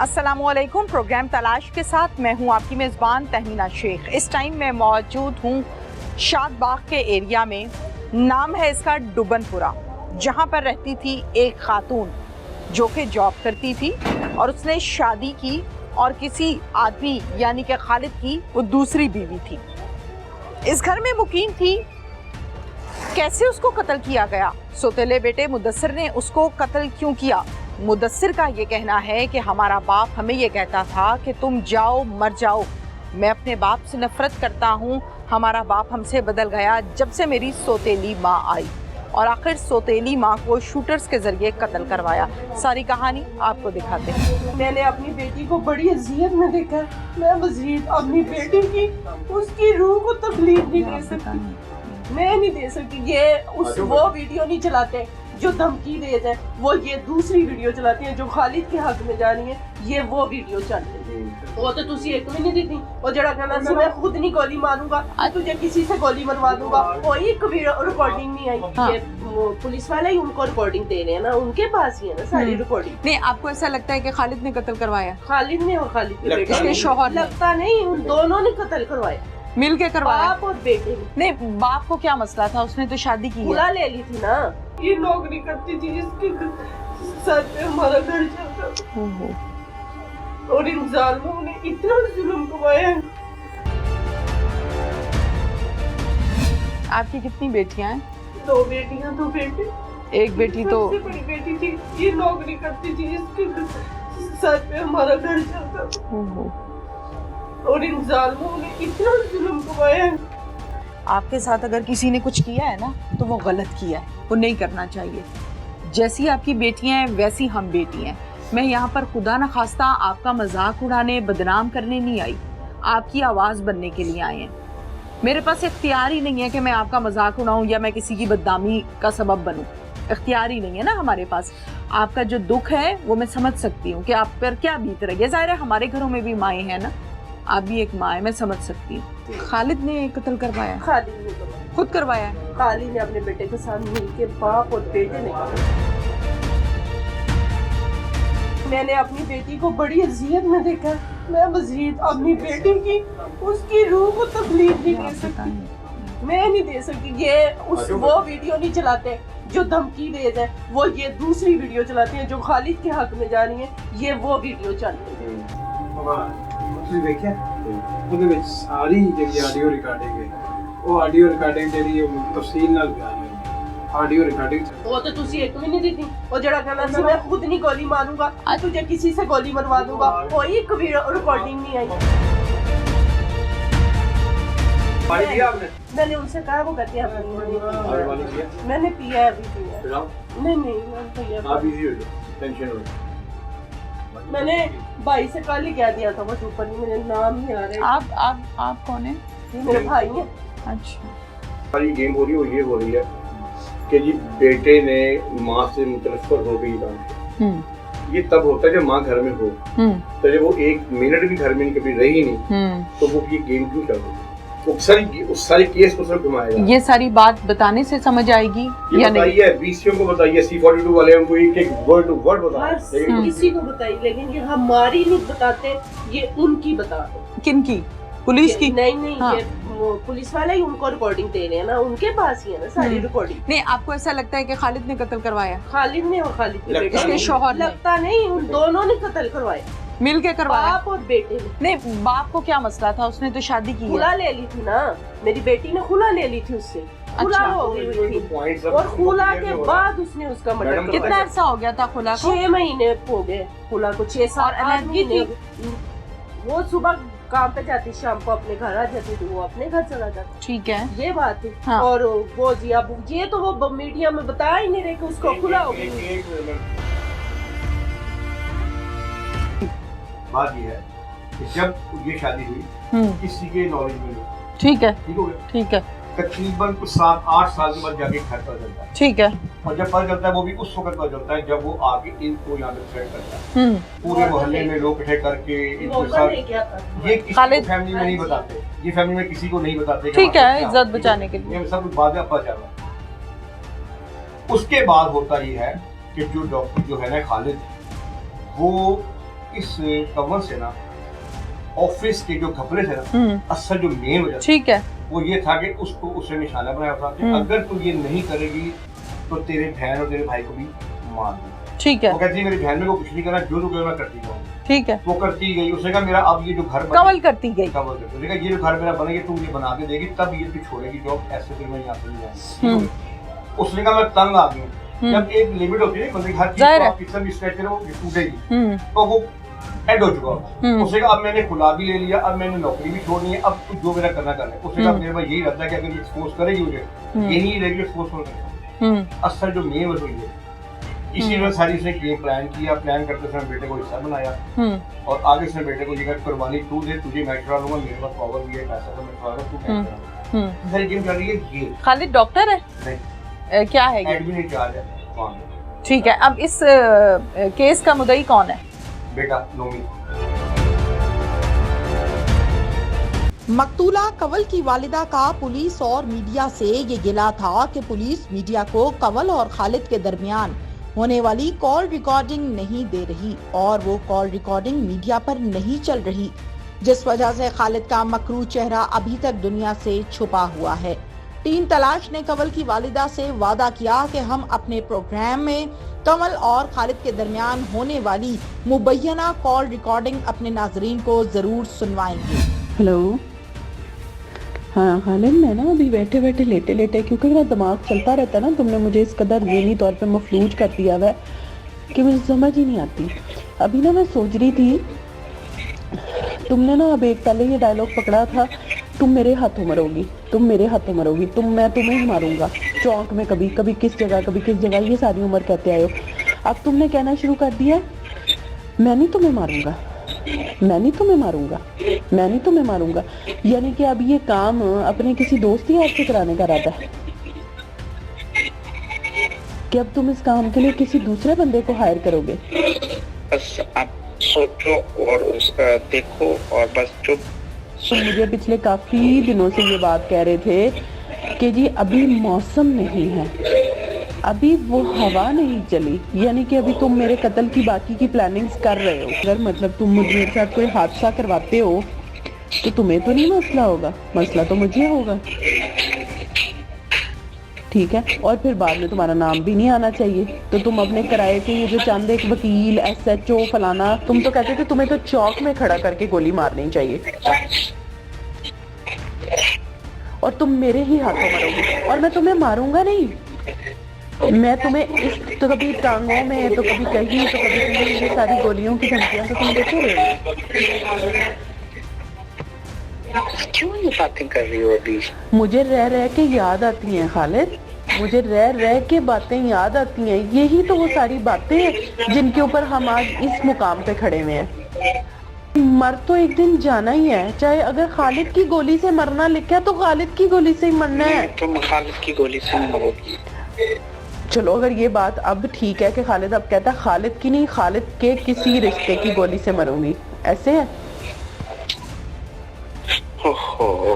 अस्सलामुअलैकुम। प्रोग्राम तलाश के साथ मैं हूं आपकी मेज़बान तहमीना शेख। इस टाइम मैं मौजूद हूं शादबाग के एरिया में। नाम है इसका डुबनपुरा, जहां पर रहती थी एक खातून जो कि जॉब करती थी और उसने शादी की और किसी आदमी यानी कि खालिद की वो दूसरी बीवी थी। इस घर में मुकीम थी। कैसे उसको कत्ल किया गया, सौतेले बेटे मुदस्सिर ने उसको कत्ल क्यों किया? मुदस्सिर का ये कहना है कि हमारा बाप हमें ये कहता था कि तुम जाओ मर जाओ। मैं अपने बाप से नफरत करता हूँ। हमारा बाप हमसे बदल गया जब से मेरी सौतेली माँ आई और आखिर सौतेली माँ को शूटर्स के जरिए कत्ल करवाया। सारी कहानी आपको दिखाते हैं। मैंने अपनी बेटी को बड़ी अजियत में देखा। मैं मजीद अपनी बेटी की उसकी रूह को तकलीफ नहीं दे सकती। मैं नहीं दे सकती। ये वो वीडियो नहीं चलाते जो धमकी दे जाए, वो ये दूसरी वीडियो चलाती हैं जो खालिद के हक में जा रही है। ये वो वीडियो चल रही है। वो तो तुसी एक भी नहीं दी थी। वो जरा कहना सी मैं खुद नहीं गोली मारूंगा, तुझे किसी से गोली मरवा दूंगा। कोई कभी रिकॉर्डिंग नहीं आई। हाँ। ये पुलिस वाले ही उनको रिकॉर्डिंग दे रहे हैं ना, उनके पास ही है ना सारी रिकॉर्डिंग। नहीं, आपको ऐसा लगता है कि खालिद ने कत्ल करवाया? खालिद ने और खालिद के बेटे इसके शौहर ने? लगता नहीं, उन दोनों ने कत्ल करवाया, मिल के करवाया। बाप और बेटे ने। नहीं, बाप को क्या मसला था? उसने तो शादी की है। बुला ले ली थी ना। ये नौकरी करती थी, इसके सर पे हमारा घर चलता था और इन जालिमों ने इतना जुल्म करवाया। आपकी कितनी बेटियां हैं? 2 बेटियां 2 बेटे। एक बेटी तो सबसे बड़ी बेटी थी, ये नौकरी करती थी, इसके सर पे हमारा घर चलता था और इन जालिमों ने इतना जुल्म करवाया। आपके साथ अगर किसी ने कुछ किया है ना तो वो गलत किया है, वो नहीं करना चाहिए। जैसी आपकी बेटियां हैं वैसी हम बेटी हैं। मैं यहाँ पर खुदा न खास्ता आपका मजाक उड़ाने, बदनाम करने नहीं आई, आपकी आवाज़ बनने के लिए आए हैं। मेरे पास इख्तियार ही नहीं है कि मैं आपका मजाक उड़ाऊँ या मैं किसी की बदनामी का सबब बनूँ। इख्तियार ही नहीं है ना हमारे पास। आपका जो दुख है वो मैं समझ सकती हूँ कि आप पर क्या बीत रही है। ज़ाहिर है हमारे घरों में भी माएँ हैं ना, आप भी एक माँ है, मैं समझ सकती हूँ। खालिद ने कत्ल करवाया? खालिद ने करवाया। खुद करवाया है? खालिद ने अपने बेटे के साथ मिलकर बाप और बेटे ने करवाया। मैंने अपनी बेटी को बड़ी अजियत में देखा। मैं मजीद अपनी बेटी की उसकी रूह को तकलीफ नहीं दे सकती। मैं नहीं दे सकती। ये वो वीडियो नहीं चलाते जो धमकी दे जाए, वो ये दूसरी वीडियो चलाती हैं जो खालिद के हक में जा रही है। ये वो वीडियो चल रही है। ਤੁਸੀਂ ਵੇਖਿਆ ਉਹਦੇ ਵਿੱਚ ਸਾਰੀ ਜਿਹੜੀ ਆਡੀਓ ਰਿਕਾਰਡਿੰਗ ਹੈ ਉਹ ਆਡੀਓ ਰਿਕਾਰਡਿੰਗ ਜਿਹੜੀ ਤਫਸੀਲ ਨਾਲ ਬਿਆਨ ਹੋਈ ਆਡੀਓ रिकॉर्डिंग वो तो तुसी एक भी नहीं दी थी। वो जरा कहना सी मैं खुद नहीं गोली मारूंगा, तुझे किसी से गोली मरवा दूंगा। कोई कभी रिकॉर्डिंग नहीं आई। पानी दिया आपने? मैंने उनसे कहा, वो कहती है मैंने पिया है, अभी पिया। नहीं मैंने पिया। आप इजी हो जाओ, टेंशन हो। मैंने भाई से कल ही कह दिया था, वो चुप नहीं, मेरे नाम नहीं आ रहे। आप कौन है? ये मेरे भाई हैं। अच्छा, सारी गेम हो रही है, ये हो रही है कि जी बेटे ने माँ से मुतनफ़र हो गई था। ये तब होता है जब माँ घर में हो। तो जब वो 1 मिनट भी घर में कभी रही नहीं तो वो ये गेम क्यों कर रही? उस सारी केस को सिर्फ घुमाएगा। ये सारी बात बताने से समझ आएगी या नहीं? बताइए, बीसीओ को बताइए, C42 वाले उनको एक वर्ड टू वर्ड बताइए। किसी को बताइए, लेकिन ये हमारी नहीं बताते, ये उनकी बताते। किनकी? पुलिस की? नहीं हाँ। ये पुलिस वाले ही उनको रिकॉर्डिंग दे रहे हैं ना, उनके पास ही है ना सारी रिकॉर्डिंग। नहीं, आपको ऐसा लगता है कि खालिद ने कत्ल करवाया? खालिद ने और खालिद के बेटे इसके ने। शौहर ने? लगता नहीं, उन दोनों ने कत्ल करवाया, मिल के करवाया। बाप और बेटे ने। नहीं, बाप को क्या मसला था? उसने तो शादी की है। खुला ले ली थी ना, मेरी बेटी ने खुला ले ली थी उससे। खुला अच्छा। हो गई हुई थी और खुला के बाद उसने उसका मर्डर मैडम, कितना करवाया। अरसा हो गया था खुला को? 6 महीने हो गए खुला को, 6-7 अलहदगी महीने। वो सुबह काम पे जाती, शाम को अपने घर आ जाती थी, वो अपने घर चला जाता। ठीक है, ये बात है। हाँ। और वो जी अब ये तो वो मीडिया में बता ही नहीं रहे कि उसको खुला हो गया। बात ये है कि जब ये शादी हुई किसी के नॉलेज में नहीं, ठीक है, ठीक हो गया, ठीक है, तकरीबन कुछ 7-8 साल के बाद जाके घर पर चलता है। ठीक है। और जब पता चलता है वो भी उस वक्त पता चलता है जब वो आगे इनको यहाँ पे थ्रेट करता है, पूरे मोहल्ले में लोग इकट्ठे करके इनको मौका साथ नहीं क्या था। ये किसी खालिद- को फैमिली में नहीं बताते, ये फैमिली में किसी को नहीं बताते। ठीक है, इज्जत बचाने के लिए। ये सब कुछ बाद में पता चला। उसके बाद होता ये है कि जो डॉक्टर जो है ना खालिद, वो इस कवर से ना ऑफिस के जो कपड़े थे ना, असल जो मेन वजह ठीक है, वो ये था कि उसको उसने निशाना बनाया था कि अगर तू ये नहीं करेगी तो तेरे बहन और तेरे भाई को भी मार दूंगा। ठीक है, वो कहती है मेरी बहन ने को कुछ नहीं करना, जो तू करे मैं करती जाऊंगी। ठीक है, वो करती गई। उसने कहा मेरा अब ये जो घर कवल करती गई, कवर कर, उसने कहा ये जो घर मेरा बनेगा तू ये बना के देगी, तब ये तू छोड़ेगी जॉब, ऐसे फिर मैं यहाँ से नहीं जाऊंगी। उसने कहा मैं तंग आ गई हूँ। जब एक लिमिट होती है बंदे की, हर चीज को आप कितना भी स्ट्रेच करो ये टूटेगी, तो वो एंड हो चुका होगा। उसने कहा अब मैंने खुला भी ले लिया, अब मैंने नौकरी भी छोड़नी है, अब तू जो मेरा करना कर ले। उसने कहा मेरे पास यही रहता है कि अगर ये एक्सपोज करेगी मुझे, ये नहीं रहेगी एक्सपोज करेगा। असल जो मेन वजह है इसी वजह सारी उसने गेम प्लान किया। प्लान करते समय बेटे को हिस्सा बनाया और आगे से बेटे को ये कुर्बानी तू दे, तुझे मैं छुड़ा लूंगा, मेरे पास पावर भी है, पैसा तो मैं छुड़ा लूंगा, तू टेंशन सारी गेम कर रही है ये। खालिद डॉक्टर है? नहीं, क्या है ये? एडमिन इंचार्ज है वहाँ पे। ठीक है, अब इस केस का मुद्दई कौन है? बेटा नोमी। मकतूला कंवल की वालिदा का पुलिस और मीडिया से ये गिला था कि पुलिस मीडिया को कंवल और खालिद के दरमियान होने वाली कॉल रिकॉर्डिंग नहीं दे रही और वो कॉल रिकॉर्डिंग मीडिया पर नहीं चल रही, जिस वजह से खालिद का मकरू चेहरा अभी तक दुनिया से छुपा हुआ है। टीम तलाश ने कंवल की वालिदा से वादा किया कि हम अपने प्रोग्राम में कंवल और खालिद के दरमियान होने वाली मुबैना कॉल रिकॉर्डिंग अपने नाजरीन को जरूर सुनवाएंगे। हेलो, हाँ खालिद, मैं ना अभी बैठे बैठे लेटे लेटे, क्योंकि मेरा दिमाग चलता रहता है ना, तुमने मुझे इस कदर ज़हनी तौर पे मफलूज कर दिया है कि मुझे समझ ही नहीं आती। अभी ना मैं सोच रही थी, तुमने ना अब एक पहले ये डायलॉग पकड़ा था, तुम मेरे हाथों मरोगी, तुम मेरे हाथों मरोगी, मैं तुम्हें ही मारूंगा। चौक में कभी कभी किस जगह, कभी किस जगह, ये सारी उम्र कहते आए हो। अब तुमने कहना शुरू कर दिया मैं नहीं तुम्हें मारूंगा, मैं नहीं तुम्हें मारूंगा, मैं नहीं तुम्हें मारूंगा। यानी कि अब ये काम अपने किसी दोस्त यार से कराने का इरादा है कि अब तुम इस काम के लिए किसी दूसरे बंदे को हायर करोगे? बस आप सोचो और उसका देखो और बस चुप। तो मुझे पिछले काफी दिनों से ये बात कह रहे थे कि जी अभी मौसम नहीं है, अभी वो हवा नहीं चली, यानी कि अभी तुम मेरे कत्ल की बाकी की प्लानिंग्स कर रहे हो। अगर मतलब तुम मेरे साथ कोई हादसा करवाते हो तो तुम्हें तो नहीं मसला होगा, मसला तो मुझे होगा, ठीक है? और फिर बाद में तुम्हारा नाम भी नहीं आना चाहिए। तो तुम अपने किराए के ये जो चंद एक वकील, SHO फलाना, तुम तो कहते थे तुम्हें तो चौक में खड़ा करके गोली मारनी चाहिए और तुम मेरे ही हाथों मरोगे। और मैं तुम्हें मारूंगा नहीं, मैं तुम्हें इस तो कभी टांगों में, तो कभी कहीं, तो कभी कहीं, ये सारी गोलियों की धमकियां तो तुम देते रहे। क्यों ये बातें कर रही हो अभी? मुझे रह रह के याद आती हैं खालिद, मुझे रह रह के बातें याद आती हैं। यही तो वो सारी बातें हैं जिनके ऊपर हम आज इस मुकाम पे खड़े हुए हैं। मर तो एक दिन जाना ही है, चाहे अगर खालिद की गोली से मरना लिखा है तो खालिद की गोली से ही मरना है। तुम खालिद की गोली से मरोगी। चलो अगर ये बात अब ठीक है कि खालिद अब कहता है खालिद की नहीं, खालिद के किसी रिश्ते की गोली से मरूंगी, ऐसे है?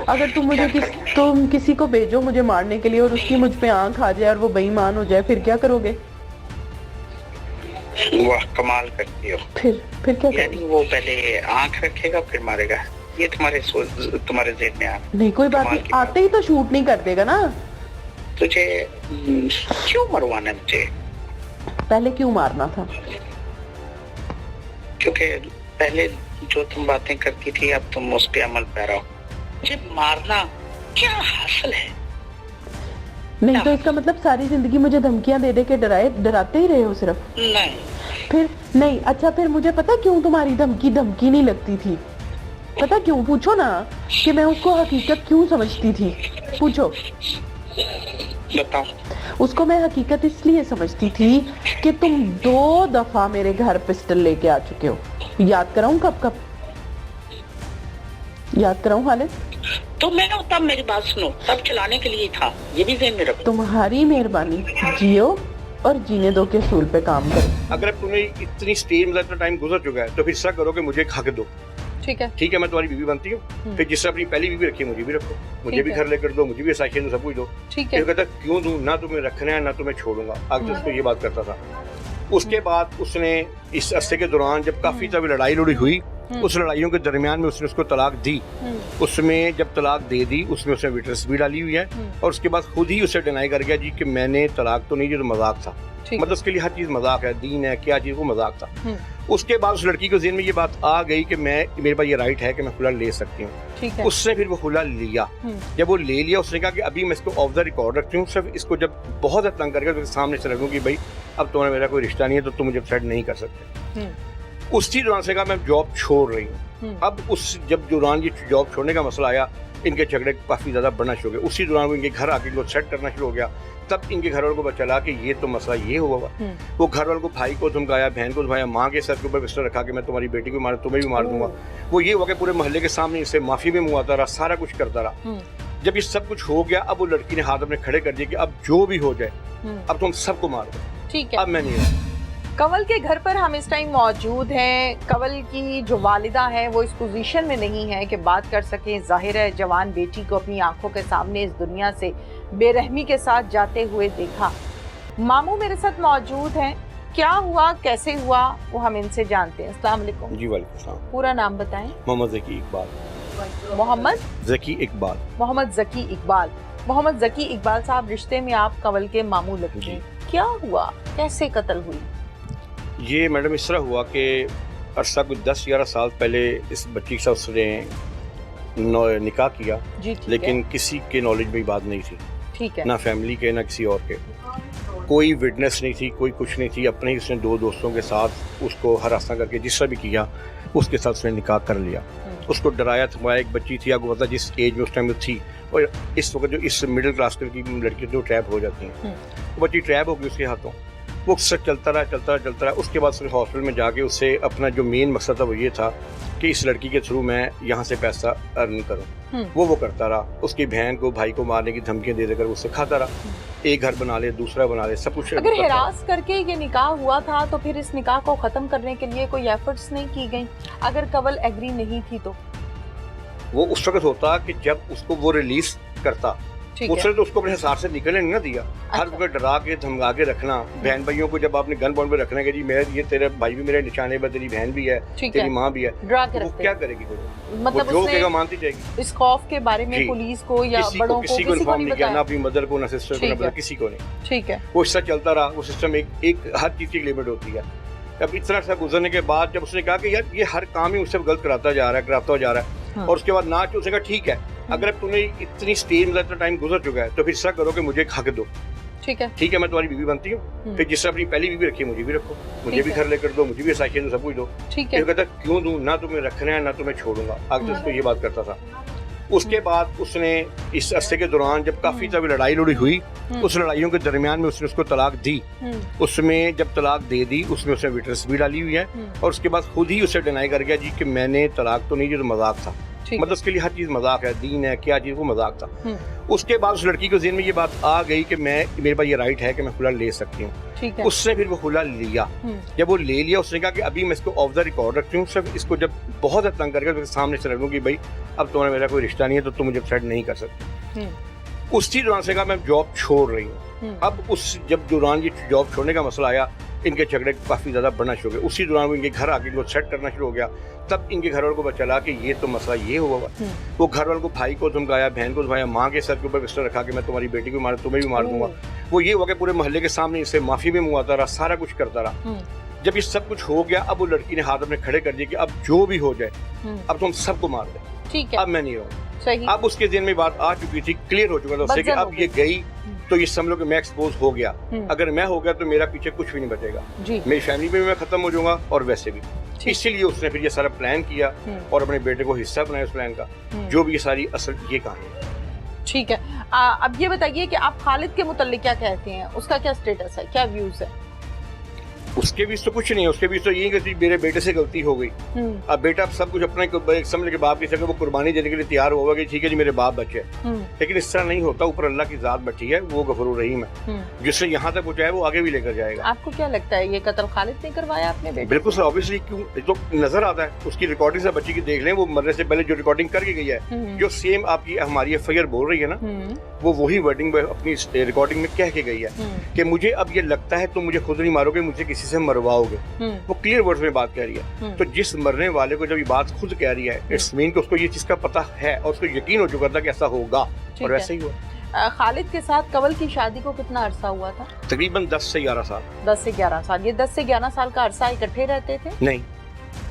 अगर तुम किसी को भेजो मुझे मारने के लिए और उसकी मुझ पे आंख आ जाए और वो बेईमान हो जाए, फिर क्या करोगे? वाह, कमाल करती हो। फिर क्या करोगे? वो पहले आंख रखेगा फिर मारेगा, ये तुम्हारे ज़हन में आ नहीं, कोई बात नहीं, आते ही तो शूट नहीं कर देगा ना। तुझे क्यों मरवाना है मुझे? पहले क्यों मारना था? क्योंकि पहले जो तुम बातें करती थी अब तुम उस पे अमल पैरा हो। मुझे मारना क्या हासिल है? नहीं तो इसका मतलब सारी जिंदगी मुझे धमकियां दे दे के डराते ही रहे हो सिर्फ? नहीं। फिर नहीं, अच्छा फिर मुझे पता क्यों तुम्हारी धमकी नहीं लगती थी? पता क्यों? पूछो ना कि मैं उसको हकीकत क्यों समझती थी, पूछो। बताओ। उसको मैं हकीकत इसलिए समझती थी कि तुम 2 दफा मेरे घर पिस्टल लेके आ चुके हो। याद कराऊं कब याद कराऊं खालिद? तो मैं तब मेरी बात सुनो, तब चलाने के लिए था, ये भी ध्यान में रखो। तुम्हारी मेहरबानी, जियो और जीने दो के असूल पे काम करो। अगर तुम्हें इतनी स्टेज में इतना टाइम गुजर चुका है तो फिर ऐसा करो कि मुझे हक दो। ठीक है, ठीक है, मैं तुम्हारी बीवी बनती हूँ, फिर जिससे अपनी पहली बीवी रखी मुझे भी रखो, मुझे भी घर लेकर दो, मुझे भी साइकिल दो, सब कुछ दो। ठीक है। कहता क्यों दूं, ना तुम्हें रखना है ना तुम्हें छोड़ूंगा। आगे उसको ये बात करता था उसके बाद उसने इस अरसे के दौरान जब काफ़ी तब लड़ाई हुई, उस लड़ाइयों के दरमियान में उसने उसको तलाक दी। उसमें जब तलाक दे दी उसमें उसने विटनेस भी डाली हुई है और उसके बाद खुद ही उसे डिनाई कर गया जी कि मैंने तलाक तो नहीं, जो तो मजाक था। मतलब उसके लिए हर चीज़ मजाक है, दीन है, क्या चीज़ वो मजाक था। उसके बाद उस लड़की को ज़हन में ये बात आ गई कि मेरे पास ये राइट है कि मैं खुला ले सकती हूँ। उसने फिर वो खुला लिया। जब वो ले लिया उसने कहा कि अभी मैं इसको ऑफ द रिकॉर्ड रखती हूँ, सिर्फ इसको जब बहुत ज़्यादा तंग करके तो सामने से रखूँ कि भाई अब तुम्हारा मेरा कोई रिश्ता नहीं है तो तुम मुझे थ्रेट नहीं कर सकते। उसी दौरान से कहा मैं जॉब छोड़ रही हूँ। अब उस जब दौरान ये जॉब छोड़ने का मसला आया, इनके झगड़े काफ़ी ज़्यादा बढ़ना शुरू हो गए। उसी दौरान वो इनके घर आके इनको सेट करना शुरू हो गया। तब इनके घर वालों को पता चला कि ये तो मसला ये हुआ हुआ। वो घर वालों को, भाई को धमकाया, बहन को धमकाया, माँ के सर के ऊपर पिस्टल रखा कि मैं तुम्हारी बेटी को मार, तुम्हें भी मार दूंगा। वो ये हुआ कि पूरे मोहल्ले के सामने इससे माफी में मुआता रहा, सारा कुछ करता रहा। जब ये सब कुछ हो गया, अब वो लड़की ने हाथ अपने खड़े कर दिए कि अब जो भी हो जाए अब तुम सबको मार दो। ठीक है, अब मैं नहीं रहा। कंवल के घर पर हम इस टाइम मौजूद हैं। कंवल की जो वालिदा है वो इस पोजीशन में नहीं है कि बात कर सकें। जाहिर है जवान बेटी को अपनी आंखों के सामने इस दुनिया से बेरहमी के साथ जाते हुए देखा। मामू मेरे साथ मौजूद हैं। क्या हुआ, कैसे हुआ, वो हम इनसे जानते हैं। अस्सलाम वालेकुम। जी वालेकुम सलाम। पूरा नाम बताएं। मोहम्मद ज़की इकबाल। मोहम्मद ज़की इकबाल। मोहम्मद ज़की इकबाल। मोहम्मद ज़की इकबाल साहब, रिश्ते में आप कंवल के मामू लगते हैं। क्या हुआ, कैसे कत्ल हुई? ये मैडम इस तरह हुआ कि अरसा कुछ 10-11 साल पहले इस बच्ची के साथ उसने निकाह किया, लेकिन किसी के नॉलेज में बात नहीं थी। ठीक है। ना फैमिली के ना किसी और के, कोई विटनेस नहीं थी, कोई कुछ नहीं थी। अपने ही उसने 2 दोस्तों के साथ उसको हरासा करके जिस तरह भी किया उसके साथ उसने निकाह कर लिया। उसको डराया थमाया। एक बच्ची थी, आपको पता जिस एज में उस टाइम में थी, और इस वक्त जो इस मिडिल क्लास की लड़की जो ट्रैप हो जाती हैं, वो बच्ची ट्रैप हो गई उसके हाथों। वो उससे चलता रहा। उसके बाद फिर हॉस्पिटल में जाके उससे अपना जो मेन मकसद था वो ये था कि इस लड़की के थ्रू मैं यहाँ से पैसा अर्न करूँ। वो करता रहा। उसकी बहन को, भाई को मारने की धमकियाँ दे देकर उससे खाता रहा। एक घर बना ले, दूसरा बना ले, सब कुछ। अगर हिरास करके ये निकाह हुआ था तो फिर इस निकाह को खत्म करने के लिए कोई एफर्ट्स नहीं की गई? अगर कंवल एग्री नहीं थी तो वो उस वक्त होता कि जब उसको वो रिलीज करता, उसने तो उसको अपने हिसाब से निकलने नहीं ना दिया। हर वक्त डरा के धमका के रखना। बहन भाइयों को जब आपने गन पॉइंट पे रखना है कि जी मेरे ये तेरे भाई भी मेरे निशाने पर, तेरी बहन भी है, तेरी माँ भी है, डरा के वो क्या करेगी? मतलब जो कहेगा मानती जाएगी। इस खौफ के बारे में पुलिस को या बड़ों को किसी को इन्फॉर्म नहीं किया, ना अपनी मदर को, ना सिस्टर को, ना किसी को नहीं। ठीक है। वो इससे चलता रहा। वो सिस्टम एक हर चीज की लिमिट होती है। अब इतना सा गुजरने के बाद जब उसने कहा कि यार ये हर काम ही उससे गलत कराता जा रहा है, और उसके बाद ना उसने कहा ठीक है, अगर तूने इतनी स्टेज में इतना टाइम गुजर चुका है तो फिर ऐसा करो कि मुझे एक हक दो। ठीक है, मैं तुम्हारी बीवी बनती हूँ, फिर जिससे अपनी पहली बीवी रखी मुझे भी रखो, मुझे भी घर लेकर दो, मुझे भी साइकिल दो, सब कुछ दो। ठीक है। कहता क्यों दूं, ना तुम्हें रखना है ना तुम्हें छोड़ूंगा। आगे उसको ये बात करता था। उसके बाद उसने इस अरसे के दौरान जब काफी तब लड़ाई हुई, उस लड़ाइयों के दरमियान में उसने उसको तलाक दी। उसमें जब तलाक दे दी उसमें उसने विटनेस भी डाली हुई है और उसके बाद खुद ही उसे डिनाई कर गया जी कि मैंने तलाक तो नहीं, जो तो मजाक था। मतलब उसके लिए हर चीज मजाक है, दीन है, क्या चीज वो मजाक था। उसके बाद उस लड़की को ज़हन में ये बात आ गई कि मेरे पास ये राइट है कि मैं खुला ले सकती हूँ। उसने फिर वो खुला लिया। जब वो ले लिया उसने कहा कि अभी मैं इसको ऑफ द रिकॉर्ड रखती हूँ, सिर्फ इसको जब बहुत ज़्यादा तंग करके तो सामने से रखूँ कि भाई अब तुम्हारा मेरा कोई रिश्ता नहीं है तो तुम मुझे थ्रेट नहीं कर सकते। उसी दौरान से कहा मैं जॉब छोड़ रही हूँ। अब उस जब दौरान ये जॉब छोड़ने का मसला आया, इनके झगड़े काफ़ी ज़्यादा बढ़ना शुरू हो गए। उसी दौरान वो इनके घर आके इनको सेट करना शुरू हो गया। तब इनके घर वालों को पता चला कि ये तो मसला ये हुआ हुआ। वो घर वालों को, भाई को धमकाया, बहन को धमकाया, माँ के सर के ऊपर पिस्टल रखा कि मैं तुम्हारी बेटी को मार, तुम्हें भी मार दूंगा। वो ये हुआ कि पूरे मोहल्ले के सामने इससे माफी में मुआता रहा, सारा कुछ करता रहा। जब ये सब कुछ हो गया, अब वो लड़की ने हाथ अपने खड़े कर दिए कि अब जो भी हो जाए अब तुम सबको मार दे। ठीक है, अब मैं नहीं रहूँ। अब उसके ज़हन में बात आ चुकी थी, क्लियर हो चुका था उससे कि अब ये गई तो ये समझ लो कि मैं एक्सपोज हो गया। अगर मैं हो गया तो मेरा पीछे कुछ भी नहीं बचेगा, मेरी फैमिली में भी मैं खत्म हो जाऊंगा और वैसे भी। इसीलिए उसने फिर ये सारा प्लान किया और अपने बेटे को हिस्सा बनाया उस प्लान का, जो भी ये सारी असल ये कहानी है। ठीक है, अब ये बताइए कि आप खालिद के मुताल्लिक क्या कहते हैं, उसका क्या स्टेटस है, क्या व्यूज है? उसके बीच तो कुछ नहीं है। उसके बीच तो यही कि मेरे बेटे से गलती हो गई। अब बेटा सब कुछ अपना समझ के बाप की सके वो कुर्बानी देने के लिए तैयार होगा कि ठीक है जी मेरे बाप बच्चे, लेकिन इस तरह नहीं होता। ऊपर अल्लाह की जात बैठी है, वो गफूर रहीम है, जिससे यहाँ तक पहुँचाए वो आगे भी लेकर जाएगा। आपको क्या लगता है ये कत्ल खालिद ने करवाया अपने बेटे? बिल्कुल सर, ऑब्वियसली। क्यों तो नजर आता है उसकी रिकॉर्डिंग से, बच्ची की देख लें, वो मरने से पहले जो रिकॉर्डिंग करके गई है, जो सेम आपकी हमारी एफआईआर बोल रही है ना, वो वही वर्डिंग अपनी रिकॉर्डिंग में कह के गई है कि मुझे अब ये लगता है तुम मुझे खुद नहीं मारोगे, मुझे किसी किसी से मरवाओगे, वो क्लियर वर्ड्स में बात कह रही है। तो जिस मरने वाले को जब ये बात खुद कह रही है, इट्स मीन कि उसको ये चीज का पता है और उसको यकीन हो चुका था कि ऐसा होगा, और वैसे ही हुआ। खालिद के साथ कंवल की शादी को कितना अरसा हुआ था? तकरीबन 10 से 11 साल। 10 से 11 साल। ये 10 से 11 साल का अरसा इकट्ठे रहते थे? नहीं,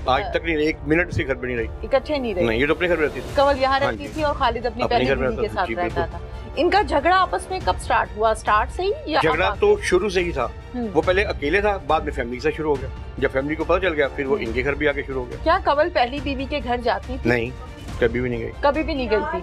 आज तक नहीं, एक मिनट से घर पे नहीं रही। इकट्ठे नहीं रहे? नहीं, ये तो अपने घर में रहती थी। कंवल यहाँ रहती थी और खालिद अपनी पहली बीवी के साथ रहता था। इनका झगड़ा आपस में कब स्टार्ट हुआ? स्टार्ट से ही या झगड़ा तो शुरू से ही था। वो पहले अकेले था, बाद में फैमिली से शुरू हो गया। जब फैमिली को पता चल गया, फिर वो इनके घर भी आके शुरू हो गया। क्या कंवल पहली बीवी के घर जाती थी? नहीं, कभी भी नहीं गई। कभी भी नहीं गई थी।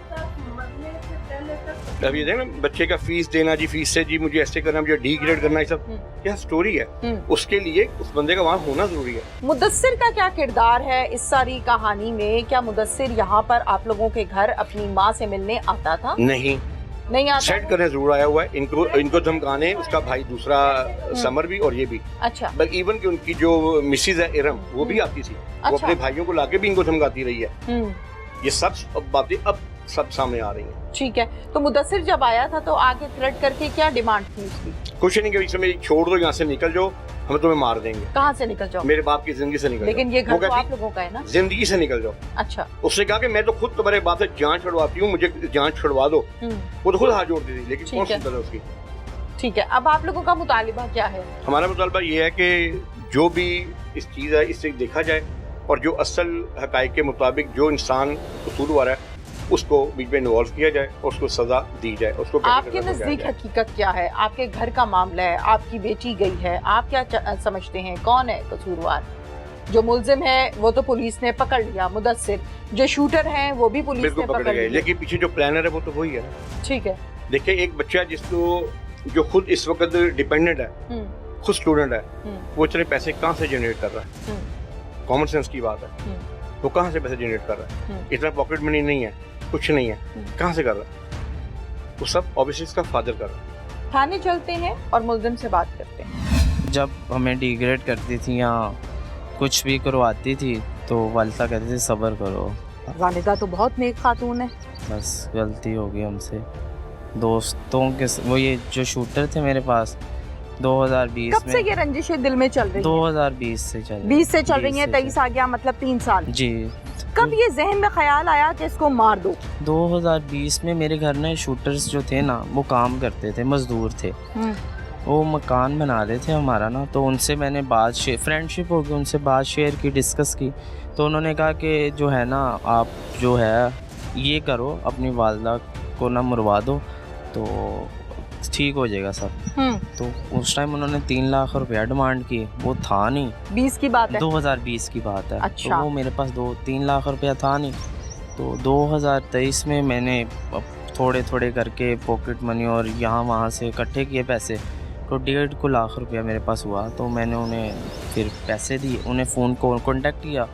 अब ये देखना, बच्चे का फीस देना जी, फीस से जी मुझे ऐसे करना, मुझे डी ग्रेड करना, ये सब क्या स्टोरी है। उसके लिए उस बंदे का वहाँ होना जरूरी है। मुदस्सिर का क्या किरदार है इस सारी कहानी में? क्या मुदस्सिर यहाँ पर आप लोगों के घर अपनी माँ से मिलने आता था? नहीं आता। सेट करने जरूर आया हुआ है, इनको धमकाने, उसका भाई दूसरा समर भी और ये भी। अच्छा। बल्कि इवन कि उनकी जो मिसिज है इरम, वो भी आती थी। वो अपने भाइयों को लाके भी इनको धमकाती रही है। ये सब बातें अब सब सामने आ रही हैं। ठीक है, तो मुदस्सिर जब आया था तो आगे थ्रेट करके क्या डिमांड थी उसकी? कुछ नहीं, कि समय छोड़ दो, यहाँ से निकल जाओ, हम तुम्हें मार देंगे। कहाँ से निकल जाओ? मेरे बाप की जिंदगी से निकल लेकिन जाओ। ये घर तो आप लोगों का है ना? जिंदगी से निकल जाओ। अच्छा। उसने कहा कि मैं तो खुद तुम्हारे बाप से जान छुड़वाती हूँ, मुझे जान छुड़वा दो। वो तो खुद हाथ जोड़ती थी, लेकिन कौन सुनता था उसकी। ठीक है, अब आप लोगों का मुतालिबा क्या है? हमारा मुतालिबा ये है कि जो भी इस चीज़ है, इससे देखा जाए और जो असल हकाइक के मुताबिक जो इंसान कसूरवार है उसको बीच में इन्वॉल्व किया जाए और उसको सजा दी जाए। उसको आपके नजदीक हकीकत क्या है? आपके घर का मामला है, आपकी बेटी गई है, आप क्या समझते हैं कौन है कसूरवार? जो मुल्जिम है वो तो पुलिस ने पकड़ लिया, मुदस्सिर। जो शूटर है वो भी पुलिस ने पकड़ लिया, लेकिन पीछे जो प्लानर है वो तो वही है। ठीक है, देखिए एक बच्चा जिसको जो खुद इस वक्त डिपेंडेंट है, खुद स्टूडेंट है, वो इतने पैसे कहाँ से जनरेट कर रहा है? कॉमन सेंस की बात है, वो कहाँ से पैसे जनरेट कर रहा है? इतना पॉकेट मनी नहीं है, कुछ नहीं है, कहाँ से कर रहा है? वो सब ऑब्वियसली इसका फादर कर रहा है। थाने चलते हैं और मुल्जिम से बात करते हैं। जब हमें डिग्रेड करती थी या कुछ भी करवाती थी तो वालिदा कहती थी सब्र करो। वालिदा तो बहुत नेक खातून है। बस गलती हो गई हमसे, दोस्तों के वो ये जो शूटर थे मेरे पास 2020 कब से ये रंजिशें दिल में चल रही है? 2020 से चल रही है। 20 से चल रही है, 23 आ गया मतलब 3 साल। जी। कब ये जहन में ख्याल आया कि इसको मार दो? 2020 में मेरे घर में शूटर्स जो थे ना वो काम करते थे, मजदूर थे, वो मकान बना रहे थे हमारा ना, तो उनसे मैंने बात फ्रेंडशिप हो गई, उनसे बात शेयर की, डिस्कस की, तो उन्होंने कहा कि जो है ना आप जो है ये करो, अपनी वालिदा को ना मरवा दो तो ठीक हो जाएगा सब। तो उस टाइम उन्होंने 3 लाख रुपया डिमांड की, वो था नहीं। 20 की बात है? 2020 की बात है। अच्छा। तो वो मेरे पास 2-3 लाख रुपया था नहीं, तो 2023 में मैंने थोड़े थोड़े करके पॉकेट मनी और यहाँ वहाँ से इकट्ठे किए पैसे, तो 1.5 लाख रुपया मेरे पास हुआ। तो मैंने उन्हें फिर पैसे दिए, उन्हें फ़ोन को कॉन्टेक्ट किया,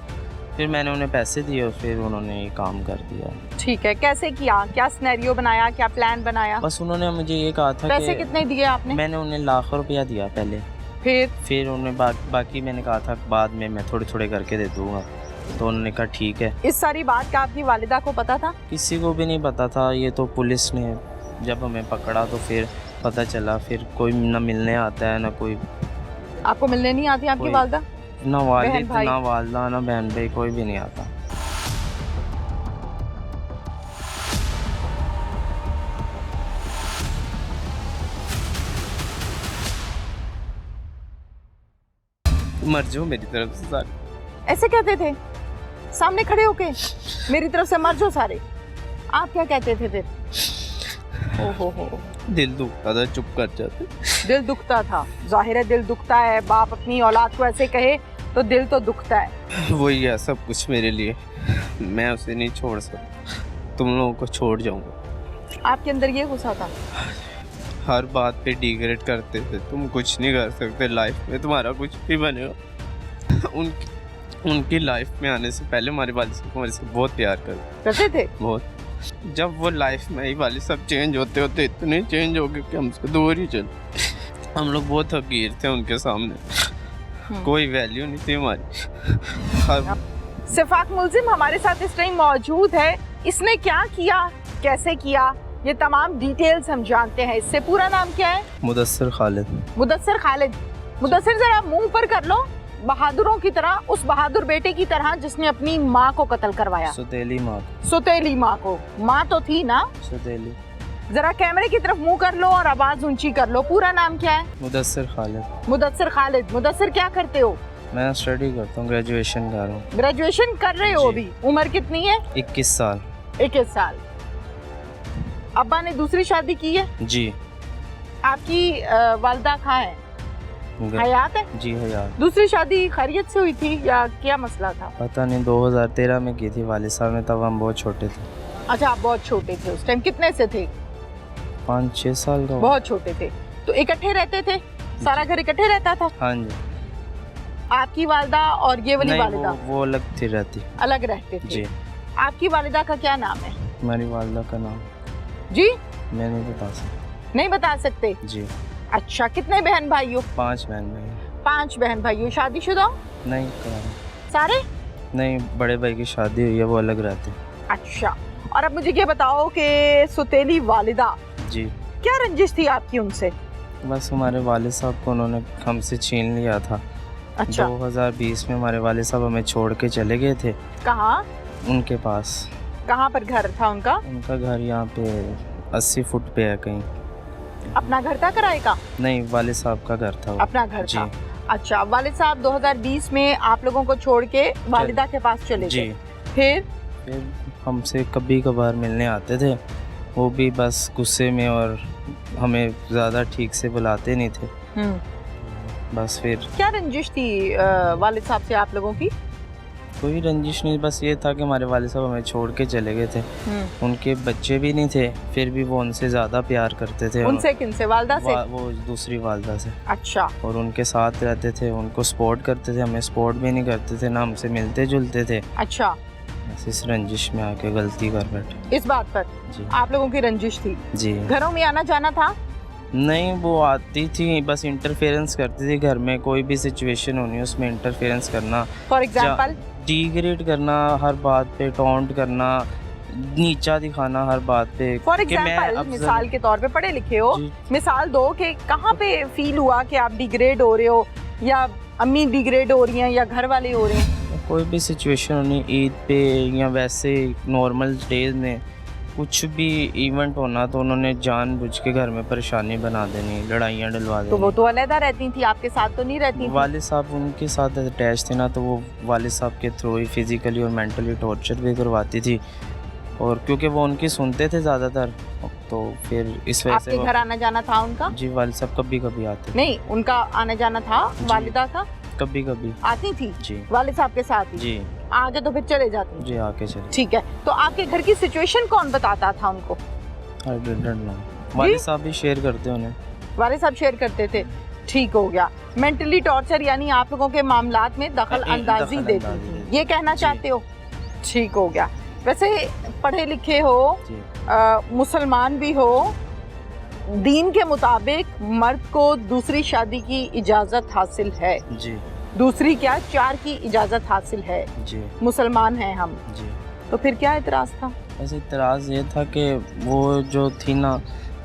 फिर मैंने उन्हें पैसे दिए और फिर उन्होंने ये काम कर दिया। ठीक है, कैसे किया? क्या सिनेरियो बनाया, क्या प्लान बनाया? बस उन्होंने मुझे ये कहा था पैसे कितने दिए आपने? मैंने उन्हें लाख रुपया दिया पहले, फिर उन्हें बाकी मैंने कहा था बाद में मैं थोड़े थोड़े करके दे दूँगा, तो उन्होंने कहा ठीक है। इस सारी बात का आपकी वालिदा को पता था? किसी को भी नहीं पता था, ये तो पुलिस ने जब हमें पकड़ा तो फिर पता चला, फिर कोई ना मिलने आता है ना कोई। आपको मिलने नहीं आती आपकी वालिदा? ना वालिद ना वालिदा ना बहन भाई, कोई भी नहीं आता। मर जाओ मेरी तरफ से सारे। ऐसे कहते थे सामने खड़े होके, मेरी तरफ से मर जाओ सारे? आप क्या कहते थे फिर? ओहो, दिल दुखता था, चुप कर जाते। दिल दुखता था, जाहिर है दिल दुखता है, बाप अपनी औलाद को ऐसे कहे तो दिल तो दुखता है। वही है सब कुछ मेरे लिए, मैं उसे नहीं छोड़ सकता, तुम लोगों को छोड़ जाऊंगा। आपके अंदर ये गुस्सा था? हर बात पे डिग्रेड करते थे, तुम कुछ नहीं कर सकते लाइफ में, तुम्हारा कुछ भी बनेगा। उनकी लाइफ में आने से पहले हमारे वालिद साहब हमारे से बहुत प्यार करते थे, बहुत। जब वो लाइफ में ही वाले सब चेंज होते होते इतने चेंज हो गए कि हमसे दूर ही चले। हम लोग बहुत हकीर थे उनके सामने, कोई वैल्यू नहीं थी हमारी। सिफाक मुल्जिम हमारे साथ इस टाइम मौजूद है, इसने क्या किया, कैसे किया, ये तमाम डिटेल्स हम जानते हैं। इससे पूरा नाम क्या है? मुदस्सिर खालिद। मुदस्सिर खालिद, मुदस्सिर जरा मुंह पर कर लो, बहादुरों की तरह, उस बहादुर बेटे की तरह जिसने अपनी माँ को कत्ल करवाया। सौतेली माँ। सौतेली माँ को, माँ तो थी ना? सौतेली। जरा कैमरे की तरफ मुंह कर लो और आवाज ऊंची कर लो। पूरा नाम क्या है? मुदस्सिर खालिद। मुदस्सिर खालिद। मुदस्सिर क्या करते हो? मैं स्टडी करता हूँ, ग्रेजुएशन कर रहा हूँ। ग्रेजुएशन कर रहे हो अभी? उम्र कितनी है? 21 साल। 21 साल। अब्बा ने दूसरी शादी की है? जी। आपकी वालिदा कहाँ है? हयात है? जी हयात। दूसरी शादी खैरियत से हुई थी या क्या मसला था? पता नहीं, 2013 में की थी वालिद साहब ने, तब हम बहुत छोटे थे। अच्छा, आप बहुत छोटे थे उस टाइम। कितने से थे? 5-6 साल का। बहुत छोटे थे। तो इकट्ठे रहते थे? सारा घर इकट्ठे रहता था? हाँ जी। आपकी वालिदा और ये वाली वालिदा वो अलग थी, रहती। अलग रहते थे? जी। आपकी वालिदा का क्या नाम है? हमारी वालिदा का नाम? जी मैं नहीं बता सकता। नहीं बता सकते? जी। अच्छा, कितने बहन भाई हो? 5 बहन भाई। 5 बहन भाई हो। शादीशुदा? नहीं सारे? नहीं, बड़े भाई की शादी हुई है, वो अलग रहते। अच्छा, और अब मुझे ये बताओ कि सौतेली वालिदा, जी, क्या रंजिश थी आपकी उनसे? बस हमारे वालिद साहब को उन्होंने हमसे छीन लिया था। अच्छा। 2020 में हमारे वालिद साहब हमें छोड़ के चले गए थे। कहाँ? उनके पास। कहाँ पर घर था उनका? उनका घर यहाँ पे 80 फुट पे है कहीं। अपना घर था किराए का? नहीं, वालिद साहब का घर था वो। अपना घर जी। था। अच्छा, वालिद साहब 2020 में आप लोगों को छोड़ के वालिदा के पास चले जी। गए। फिर हमसे कभी कभार मिलने आते थे, वो भी बस गुस्से में, और हमें ज़्यादा ठीक से बुलाते नहीं थे। बस फिर क्या रंजिश थी वालिद साहब से आप लोगों की? कोई रंजिश नहीं, बस ये था कि हमारे वालिद साहब हमें छोड़ के चले गए थे। उनके बच्चे भी नहीं थे, फिर भी वो उनसे ज़्यादा प्यार करते थे। उनसे? किनसे? वालिदा से? वो दूसरी वालिदा से। अच्छा। और उनके साथ रहते थे, उनको सपोर्ट करते थे, हमें सपोर्ट भी नहीं करते थे, ना हमसे मिलते जुलते थे। अच्छा। इस रंजिश में आके गलती कर बैठे। इस बात पर जी। आप लोगों की रंजिश थी? जी। घरों में आना जाना था? नहीं, वो आती थी, बस इंटरफेरेंस करती थी घर में, कोई भी सिचुएशन होनी उसमें इंटरफेरेंस करना। For example? डिग्रेड करना हर बात पे, टॉन्ट करना, नीचा दिखाना हर बात पे। फॉर एग्जांपल, मिसाल के तौर पे पढ़े लिखे हो, मिसाल दो कि कहाँ पे फील हुआ कि आप डिग्रेड हो रहे हो, या अम्मी डिग्रेड हो रही हैं, या घर वाले हो रहे हैं? कोई भी सिचुएशन होनी, ईद पे या वैसे नॉर्मल डेज में कुछ भी इवेंट होना, तो उन्होंने जानबूझ के घर में परेशानी बना देनी, लड़ाइयाँ डलवा देनी। तो वो तो अलहदा रहती थी, आपके साथ तो नहीं रहती थी? वालिद साहब उनके साथ अटैच थे ना, तो वो वालिद साहब के थ्रू ही फिजिकली और मेंटली टॉर्चर भी करवाती थी, और क्योंकि वो उनकी सुनते थे ज़्यादातर, तो फिर इस वजह से। आपके घर आना जाना था उनका? जी, वालिद साहब कभी कभी आते। नहीं, उनका आना जाना था, वालिदा का कभी कभी आती थी? जी। वालिद साहब के साथ ही? जी। आगे तो फिर चले जाते? जी, आके चले। ठीक है, तो आपके घर की सिचुएशन कौन बताता था उनको? आई डोंट नो, वालिद साहब भी शेयर करते उन्हें। वालिद साहब शेयर करते थे? ठीक हो गया। मेंटली टॉर्चर यानी आप लोगों के मामलात में दखल अंदाजी देती थी, ये कहना चाहते हो? ठीक हो गया। वैसे पढ़े लिखे हो, मुसलमान भी हो, दीन के मुताबिक मर्द को दूसरी शादी की इजाजत हासिल है। जी। दूसरी क्या, 4 की इजाजत हासिल है। जी। मुसलमान हैं हम। जी। तो फिर क्या इतराज था? ऐसे इतराज़ ये था कि वो जो थी ना,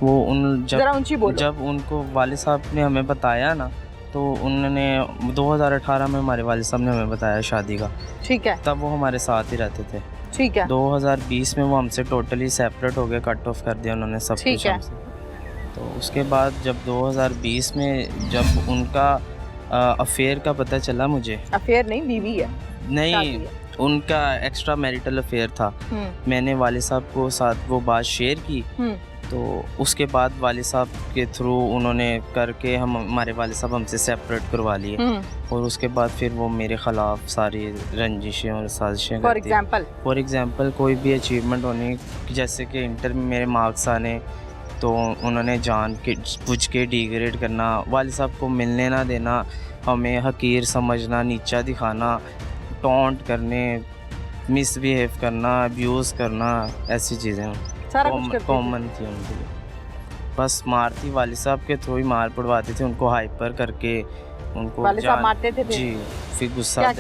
वो जरा ऊंची बोलो। जब उनको वालिद साहब ने हमें बताया ना, तो उन्होंने 2018 में हमारे वालिद साहब ने हमें बताया शादी का। ठीक है। तब वो हमारे साथ ही रहते थे। ठीक है। 2020 में वो हमसे टोटली सेपरेट हो गए, कट ऑफ कर दिया उन्होंने सब कुछ हमसे। तो उसके बाद जब 2020 में जब उनका अफेयर का पता चला मुझे। अफेयर नहीं, बीवी है। नहीं, उनका एक्स्ट्रा मैरिटल अफेयर था। मैंने वालिद साहब को साथ वो बात शेयर की, तो उसके बाद वालिद साहब के थ्रू उन्होंने करके हमारे वालिद साहब हमसे सेपरेट करवा लिए, और उसके बाद फिर वो मेरे ख़िलाफ़ सारी रंजिशें और साजिशें करती हैं। फॉर एग्ज़ाम्पल कोई भी अचीवमेंट होनी, जैसे कि इंटर में मेरे मार्क्स आने, तो उन्होंने जान के पूछ के डिग्रेड करना, वालिद साहब को मिलने ना देना, हमें हकीर समझना, नीचा दिखाना, टॉन्ट करने, मिसबिहेव करना, अब्यूज़ करना, ऐसी चीज़ें कॉमन थी उनके लिए। बस मारती वालिद साहब के थ्रू ही मार पड़वाते थे, उनको हाइपर करके उनको वालिद साहब मारते थे? जी। फिर गुस्सा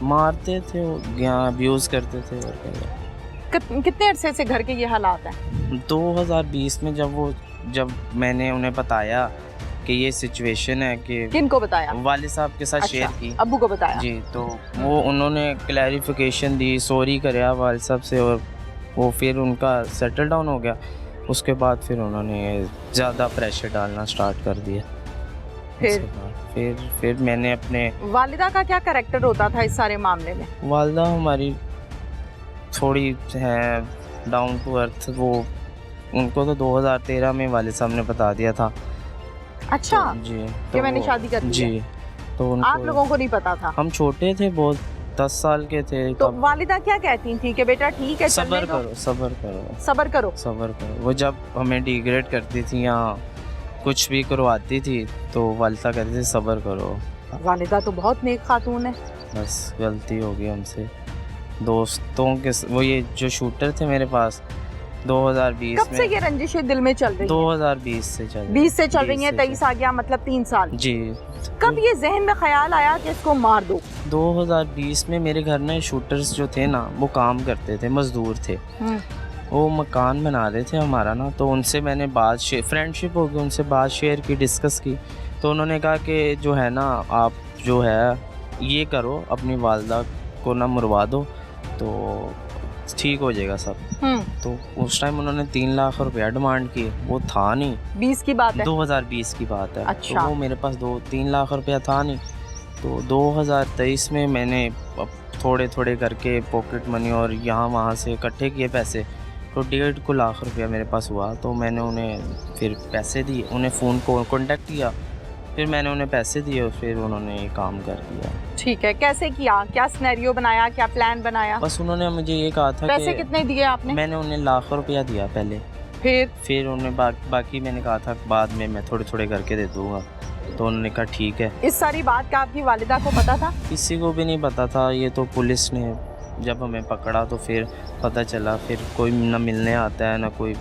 मारते थे, अब्यूज़ करते थे। और कितने अरसे से घर के ये हालात हैं? 2020 में जब मैंने उन्हें बताया कि ये सिचुएशन है कि किनको बताया? वालिद साहब के साथ शेयर अच्छा, की अब्बू को बताया? जी। तो वो उन्होंने क्लैरिफिकेशन दी, सॉरी कराया वालिद साहब से, और वो फिर उनका सेटल डाउन हो गया। उसके बाद फिर उन्होंने ज़्यादा प्रेशर डालना स्टार्ट कर दिया। फिर फिर मैंने अपने वालिदा का क्या कैरेक्टर होता था इस सारे मामले में? वालिदा हमारी थोड़ी है डाउन टू अर्थ। वो उनको तो 2013 में वालिद साहब ने बता दिया था। अच्छा, तो, जी कि मैंने शादी कर ली जी है। तो उनको, आप लोगों को नहीं पता था? हम छोटे थे बहुत, 10 साल के थे तो तब। वालिदा क्या कहती थी कि बेटा ठीक है चलने सब्र दो? करो सब्र करो सब्र करो। सब्र करो। वो जब हमें डिग्रेड करती थी या कुछ भी करवाती थी तो वालिदा कहती थी सब्र करो। वालिदा तो बहुत नेक खातून है। बस गलती हो गई हमसे दोस्तों के वो ये जो शूटर थे मेरे पास 2020 कब में। से ये रंजिशें दिल में चल रही हैं? 2020 से चल 20 से चल रही हैं, 20 23 आ गया मतलब 3 साल। जी। कब ये जहन में ख्याल आया कि इसको मार दो? 2020 में मेरे घर में शूटर्स जो थे ना वो काम करते थे, मजदूर थे। वो मकान बना रहे थे हमारा ना, तो उनसे मैंने बात फ्रेंडशिप हो गई, उनसे बात शेयर की, डिस्कस की। तो उन्होंने कहा कि जो है ना आप जो है ये करो, अपनी वालदा को ना मरवा दो तो ठीक हो जाएगा सब। तो उस टाइम उन्होंने 3 लाख रुपया डिमांड की। वो था नहीं, 20 की बात है? 2020 की बात है। अच्छा। तो वो मेरे पास 2-3 लाख रुपया था नहीं। तो 2023 में मैंने थोड़े थोड़े करके पॉकेट मनी और यहाँ वहाँ से इकट्ठे किए पैसे, तो 1.5 लाख रुपया मेरे पास हुआ। तो मैंने उन्हें फिर पैसे दिए, उन्हें फ़ोन को कांटेक्ट किया, फिर मैंने उन्हें पैसे दिए और फिर उन्होंने ये काम कर दिया। ठीक है, कैसे किया? क्या सिनेरियो बनाया, क्या प्लान बनाया? बस उन्होंने मुझे ये कहा था पैसे कि कितने दिए आपने? मैंने उन्हें लाख रुपया दिया पहले, फिर उन्हें बाकी मैंने कहा था बाद में मैं थोड़े थोड़े करके दे दूँगा। तो उन्होंने कहा ठीक है। इस सारी बात का आपकी वालिदा को पता था? किसी को भी नहीं पता था। ये तो पुलिस ने जब हमें पकड़ा तो फिर पता चला। फिर कोई ना मिलने आता है ना कोई।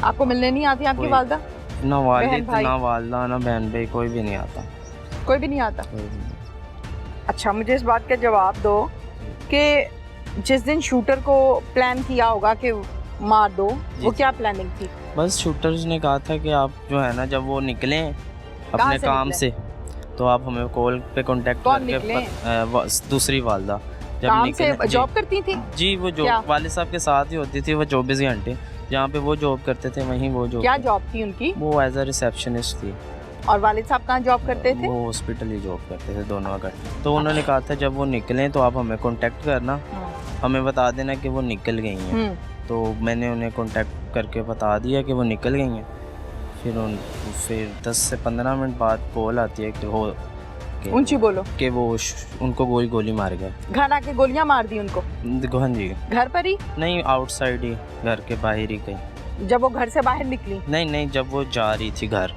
आपको मिलने नहीं आती आपकी कोई- वालिदा? ना वालिद भाई? ना वालदा ना बहन भाई, कोई भी नहीं आता। कोई भी नहीं आता? कोई भी नहीं। अच्छा, मुझे इस बात का जवाब दो कि जिस दिन शूटर को प्लान किया होगा कि मार दो, वो क्या प्लानिंग थी? बस शूटर्स ने कहा था कि आप जो है ना जब वो निकलें अपने से काम निकले? से तो आप हमें कॉल पे कांटेक्ट कौन करके दूसरी वालदा जब काम से निकले। जॉब करती थी? जी वो क्या? जॉब वालिद साहब के साथ ही होती थी। वो 24 घंटे जहाँ पे वो जॉब करते थे वहीं वो जॉब। क्या जॉब थी उनकी? वो एज अ रिसेप्शनिस्ट थी। और वालिद साहब कहाँ जॉब करते थे? वो हॉस्पिटल ही जॉब करते थे दोनों अगर। तो उन्होंने कहा था जब वो निकलें तो आप हमें कांटेक्ट करना, हमें बता देना कि वो निकल गई हैं। तो मैंने उन्हें कांटेक्ट करके बता दिया कि वो निकल गई हैं। फिर 10 से 15 मिनट बाद कॉल आती है कि वो ऊंची बोलो कि वो उनको गोली मार गए। घर आके गोलियां मार दी उनको? हाँ जी। घर पर ही? नहीं, आउटसाइड ही, घर के बाहर ही कहीं। जब वो घर से बाहर निकली? नहीं, जब वो जा रही थी घर,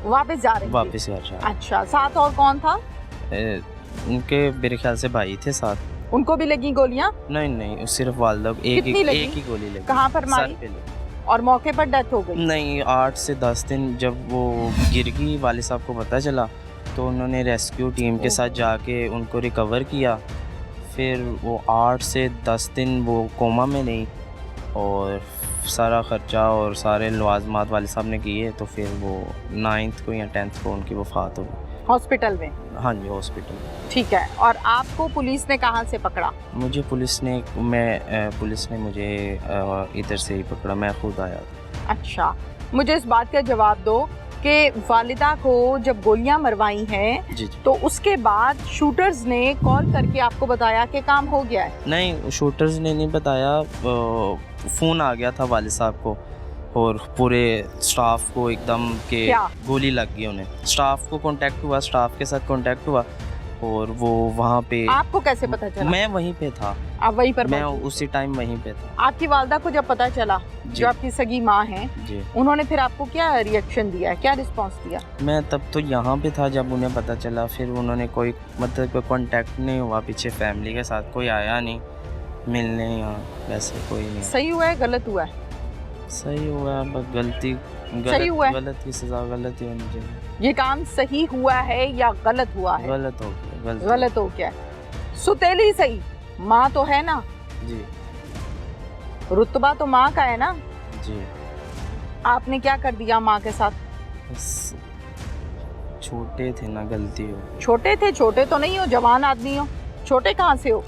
वापस जा रही थी? वापस घर जा रही। अच्छा, साथ और कौन था? उनके मेरे ख्याल से भाई थे साथ। उनको भी लगी गोलियां? नहीं, सिर्फ वालदा एक ही गोली लगी। कहाँ पर मारी? सर पे लगी। और मौके पर डेथ हो गई? नहीं, 8 से 10 दिन जब वो गिर गई, वालिद साहब को पता चला तो उन्होंने रेस्क्यू टीम के साथ जाके उनको रिकवर किया। फिर वो 8 से 10 दिन वो कोमा में नहीं, और सारा ख़र्चा और सारे लवाजमात वालिद साहब ने किए। तो फिर वो 9th को या 10th को उनकी वफ़ात हो गई हॉस्पिटल में? हाँ जी, हॉस्पिटल में। ठीक है, और आपको पुलिस ने कहाँ से पकड़ा? मुझे पुलिस ने मुझे इधर से ही पकड़ा, मैं खुद आया था। अच्छा, मुझे इस बात का जवाब दो कि वालिदा को जब गोलियां मरवाई हैं जी। तो उसके बाद शूटर्स ने कॉल करके आपको बताया कि काम हो गया है? नहीं, शूटर्स ने नहीं बताया। फ़ोन आ गया था वालिद साहब को और पूरे स्टाफ को एकदम के गोली लग गई उन्हें। स्टाफ को कांटेक्ट हुआ, स्टाफ के साथ कांटेक्ट हुआ और वो वहाँ पे। आपको कैसे पता चला? मैं वहीं पे था। आप वहीं पर? मैं उसी टाइम वहीं पे था। आपकी वालिदा को जब पता चला, जो आपकी सगी माँ हैं, उन्होंने फिर आपको क्या रिएक्शन दिया, क्या रिस्पांस दिया? मैं तब तो यहाँ पे था जब उन्हें पता चला। फिर उन्होंने कोई मतलब कोई कांटेक्ट नहीं हुआ पीछे, फैमिली के साथ कोई आया नहीं मिलने, यहाँ वैसे कोई नहीं। सही हुआ है गलत हुआ है? सही हुआ, बस गलती सही हुआ है? गलत की सज़ा गलत ही होनी चाहिए। ये काम सही हुआ है या गलत हुआ है? गलत हो गया। गलत हो गया। सुतेली सही, माँ तो है ना जी, रुतबा तो माँ का है ना जी। आपने क्या कर दिया माँ के साथ? बस छोटे थे ना, गलती हो छोटे थे? छोटे तो नहीं हो, जवान आदमी हो, छोटे कहाँ से हो?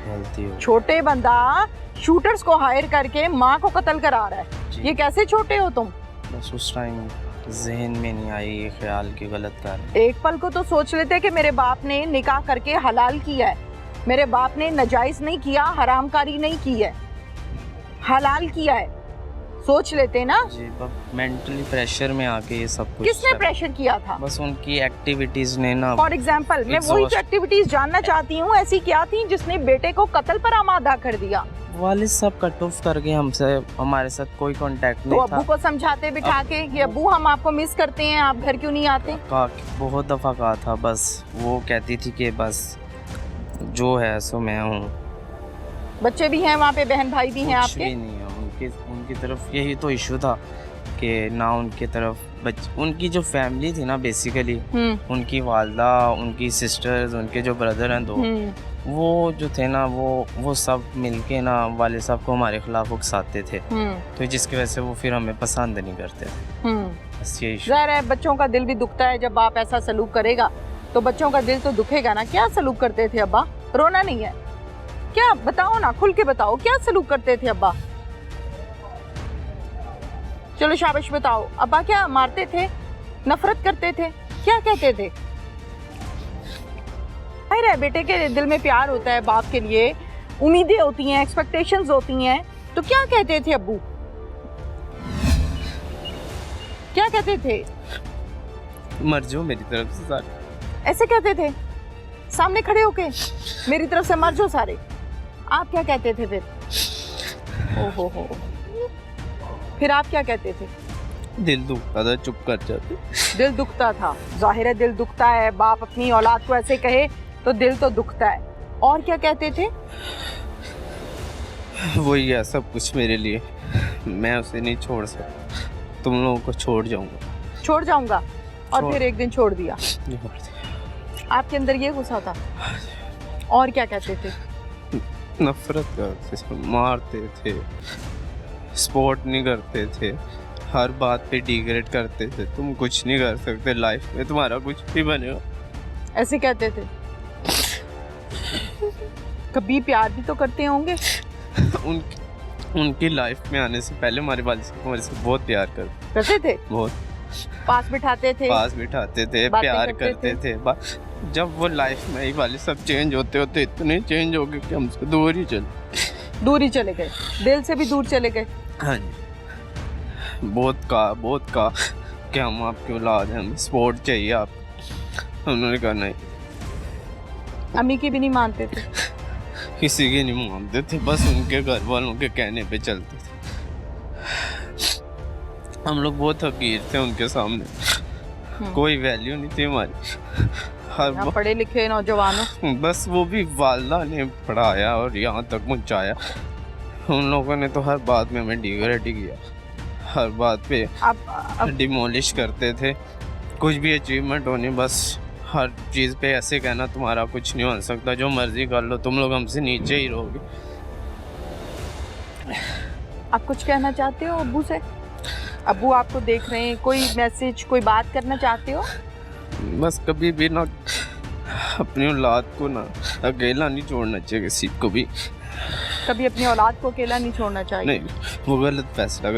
गलती हो। छोटे बंदा शूटर्स को हायर करके माँ को कत्ल करा रहा है, जी। ये कैसे छोटे हो तुम? बस उस टाइम जहन में नहीं आई ये ख्याल की गलत कर। एक पल को तो सोच लेते कि मेरे बाप ने निकाह करके हलाल किया है, मेरे बाप ने नाजायज नहीं किया, हरामकारी नहीं की है, हलाल किया है, सोच लेते ना। जी, मेंटली प्रेशर में आके ये सब कुछ किसने प्रेशर किया था? बस उनकी एक्टिविटीज ने ना। फॉर एग्जाम्पल मैं वही तो एक्टिविटीज जानना चाहती हूँ, ऐसी क्या थी जिसने बेटे को कत्ल पर आमादा कर दिया? वालिद सब कट ऑफ कर गए हमसे, हमारे साथ कोई कांटेक्ट तो नहीं अब्बू था। को समझाते बिठा के कि अब्बू हम आपको मिस करते हैं, आप घर क्यों नहीं आते? बहुत दफा कहा था, बस वो कहती थी कि बस जो है सो मैं हूँ। बच्चे भी हैं वहाँ पे, बहन भाई भी हैं कुछ आपके? भी नहीं है उनकी तरफ। यही तो इशू था कि ना उनकी तरफ उनकी जो फैमिली थी ना बेसिकली, उनकी वालदा, उनकी सिस्टर्स, उनके जो ब्रदर हैं दो, वो जो थे ना वो सब मिलके ना वाले साहब को हमारे खिलाफ उकसाते थे, तो जिसकी वजह से वो फिर हमें पसंद नहीं करते थे। बस यही इशू। ज़ाहिर है बच्चों का दिल भी दुखता है, जब बाप ऐसा सलूक करेगा तो बच्चों का दिल तो दुखेगा ना। क्या सलूक करते थे अब्बा? रोना नहीं है क्या? बताओ ना, खुल के बताओ, क्या सलूक करते थे अब्बा? चलो शाबाश बताओ, अब्बा क्या मारते थे, नफरत करते थे, क्या कहते थे? है बेटे के दिल में प्यार होता है, बाप के लिए उम्मीदें होती हैं, एक्सपेक्टेशंस होती हैं, तो क्या कहते थे अब्बू? क्या कहते थे? मर जाओ मेरी तरफ से सारे। ऐसे कहते थे सामने खड़े होके, मेरी तरफ से मर जाओ सारे? आप क्या कहते थे फिर? ओहो हो, फिर आप क्या कहते थे? दिल दुखता था, चुप कर जाते। दिल दुखता था, जाहिर है दिल दुखता है, बाप अपनी औलाद को ऐसे कहे तो दिल तो दुखता है। और क्या कहते थे? वही है सब कुछ मेरे लिए, मैं उसे नहीं छोड़ सकता, तुम लोगों को छोड़ जाऊंगा। छोड़ जाऊंगा? और छोड़। फिर एक दिन छोड़ दिया। आपके अंदर ये गुस्सा था? और क्या कहते थे? नफरत करते थे, मारते थे, सपोर्ट नहीं करते थे, हर बात पे डिग्रेड करते थे, तुम कुछ नहीं कर सकते लाइफ में, तुम्हारा कुछ भी बनेगा, ऐसे कहते थे। कभी प्यार भी तो करते होंगे? उनकी लाइफ में आने से पहले हमारे वालिद साहब हमारे से बहुत प्यार करते थे, बहुत पास बिठाते थे, प्यार करते थे। जब वो लाइफ में ही वालिद साहब चेंज होते होते इतने चेंज हो गए कि हमसे दूर ही चले गए, दिल से भी दूर चले गए। हाँ जी, बहुत का कि हम आपकी औलाद हैं, हमें सपोर्ट चाहिए आप। उन्होंने कहा नहीं, अम्मी की भी नहीं मानते थे? किसी की नहीं मानते थे, बस उनके घर वालों के कहने पे चलते थे। हम लोग बहुत हकीर थे उनके सामने, कोई वैल्यू नहीं थी हमारी। हर पढ़े लिखे नौजवानों, बस वो भी वालदा ने पढ़ाया और यहाँ तक पहुँचाया। उन लोगों ने तो हर बात में हमें डिग्रेड किया, हर बात पे डिमोलिश करते थे। कुछ भी अचीवमेंट होनी, बस हर चीज़ पे ऐसे कहना तुम्हारा कुछ नहीं हो सकता, जो मर्जी कर लो, तुम लोग हमसे नीचे ही रहोगे। आप कुछ कहना चाहते हो अब्बू से? अब्बू आपको देख रहे हैं, कोई मैसेज, कोई बात करना चाहते हो? बस कभी भी ना अपनी औलाद को ना अकेला नहीं छोड़ना चाहिए, किसी को भी। कभी अपनी औलाद को अकेला नहीं छोड़ना चाहिए? नहीं, वो गलत फैसला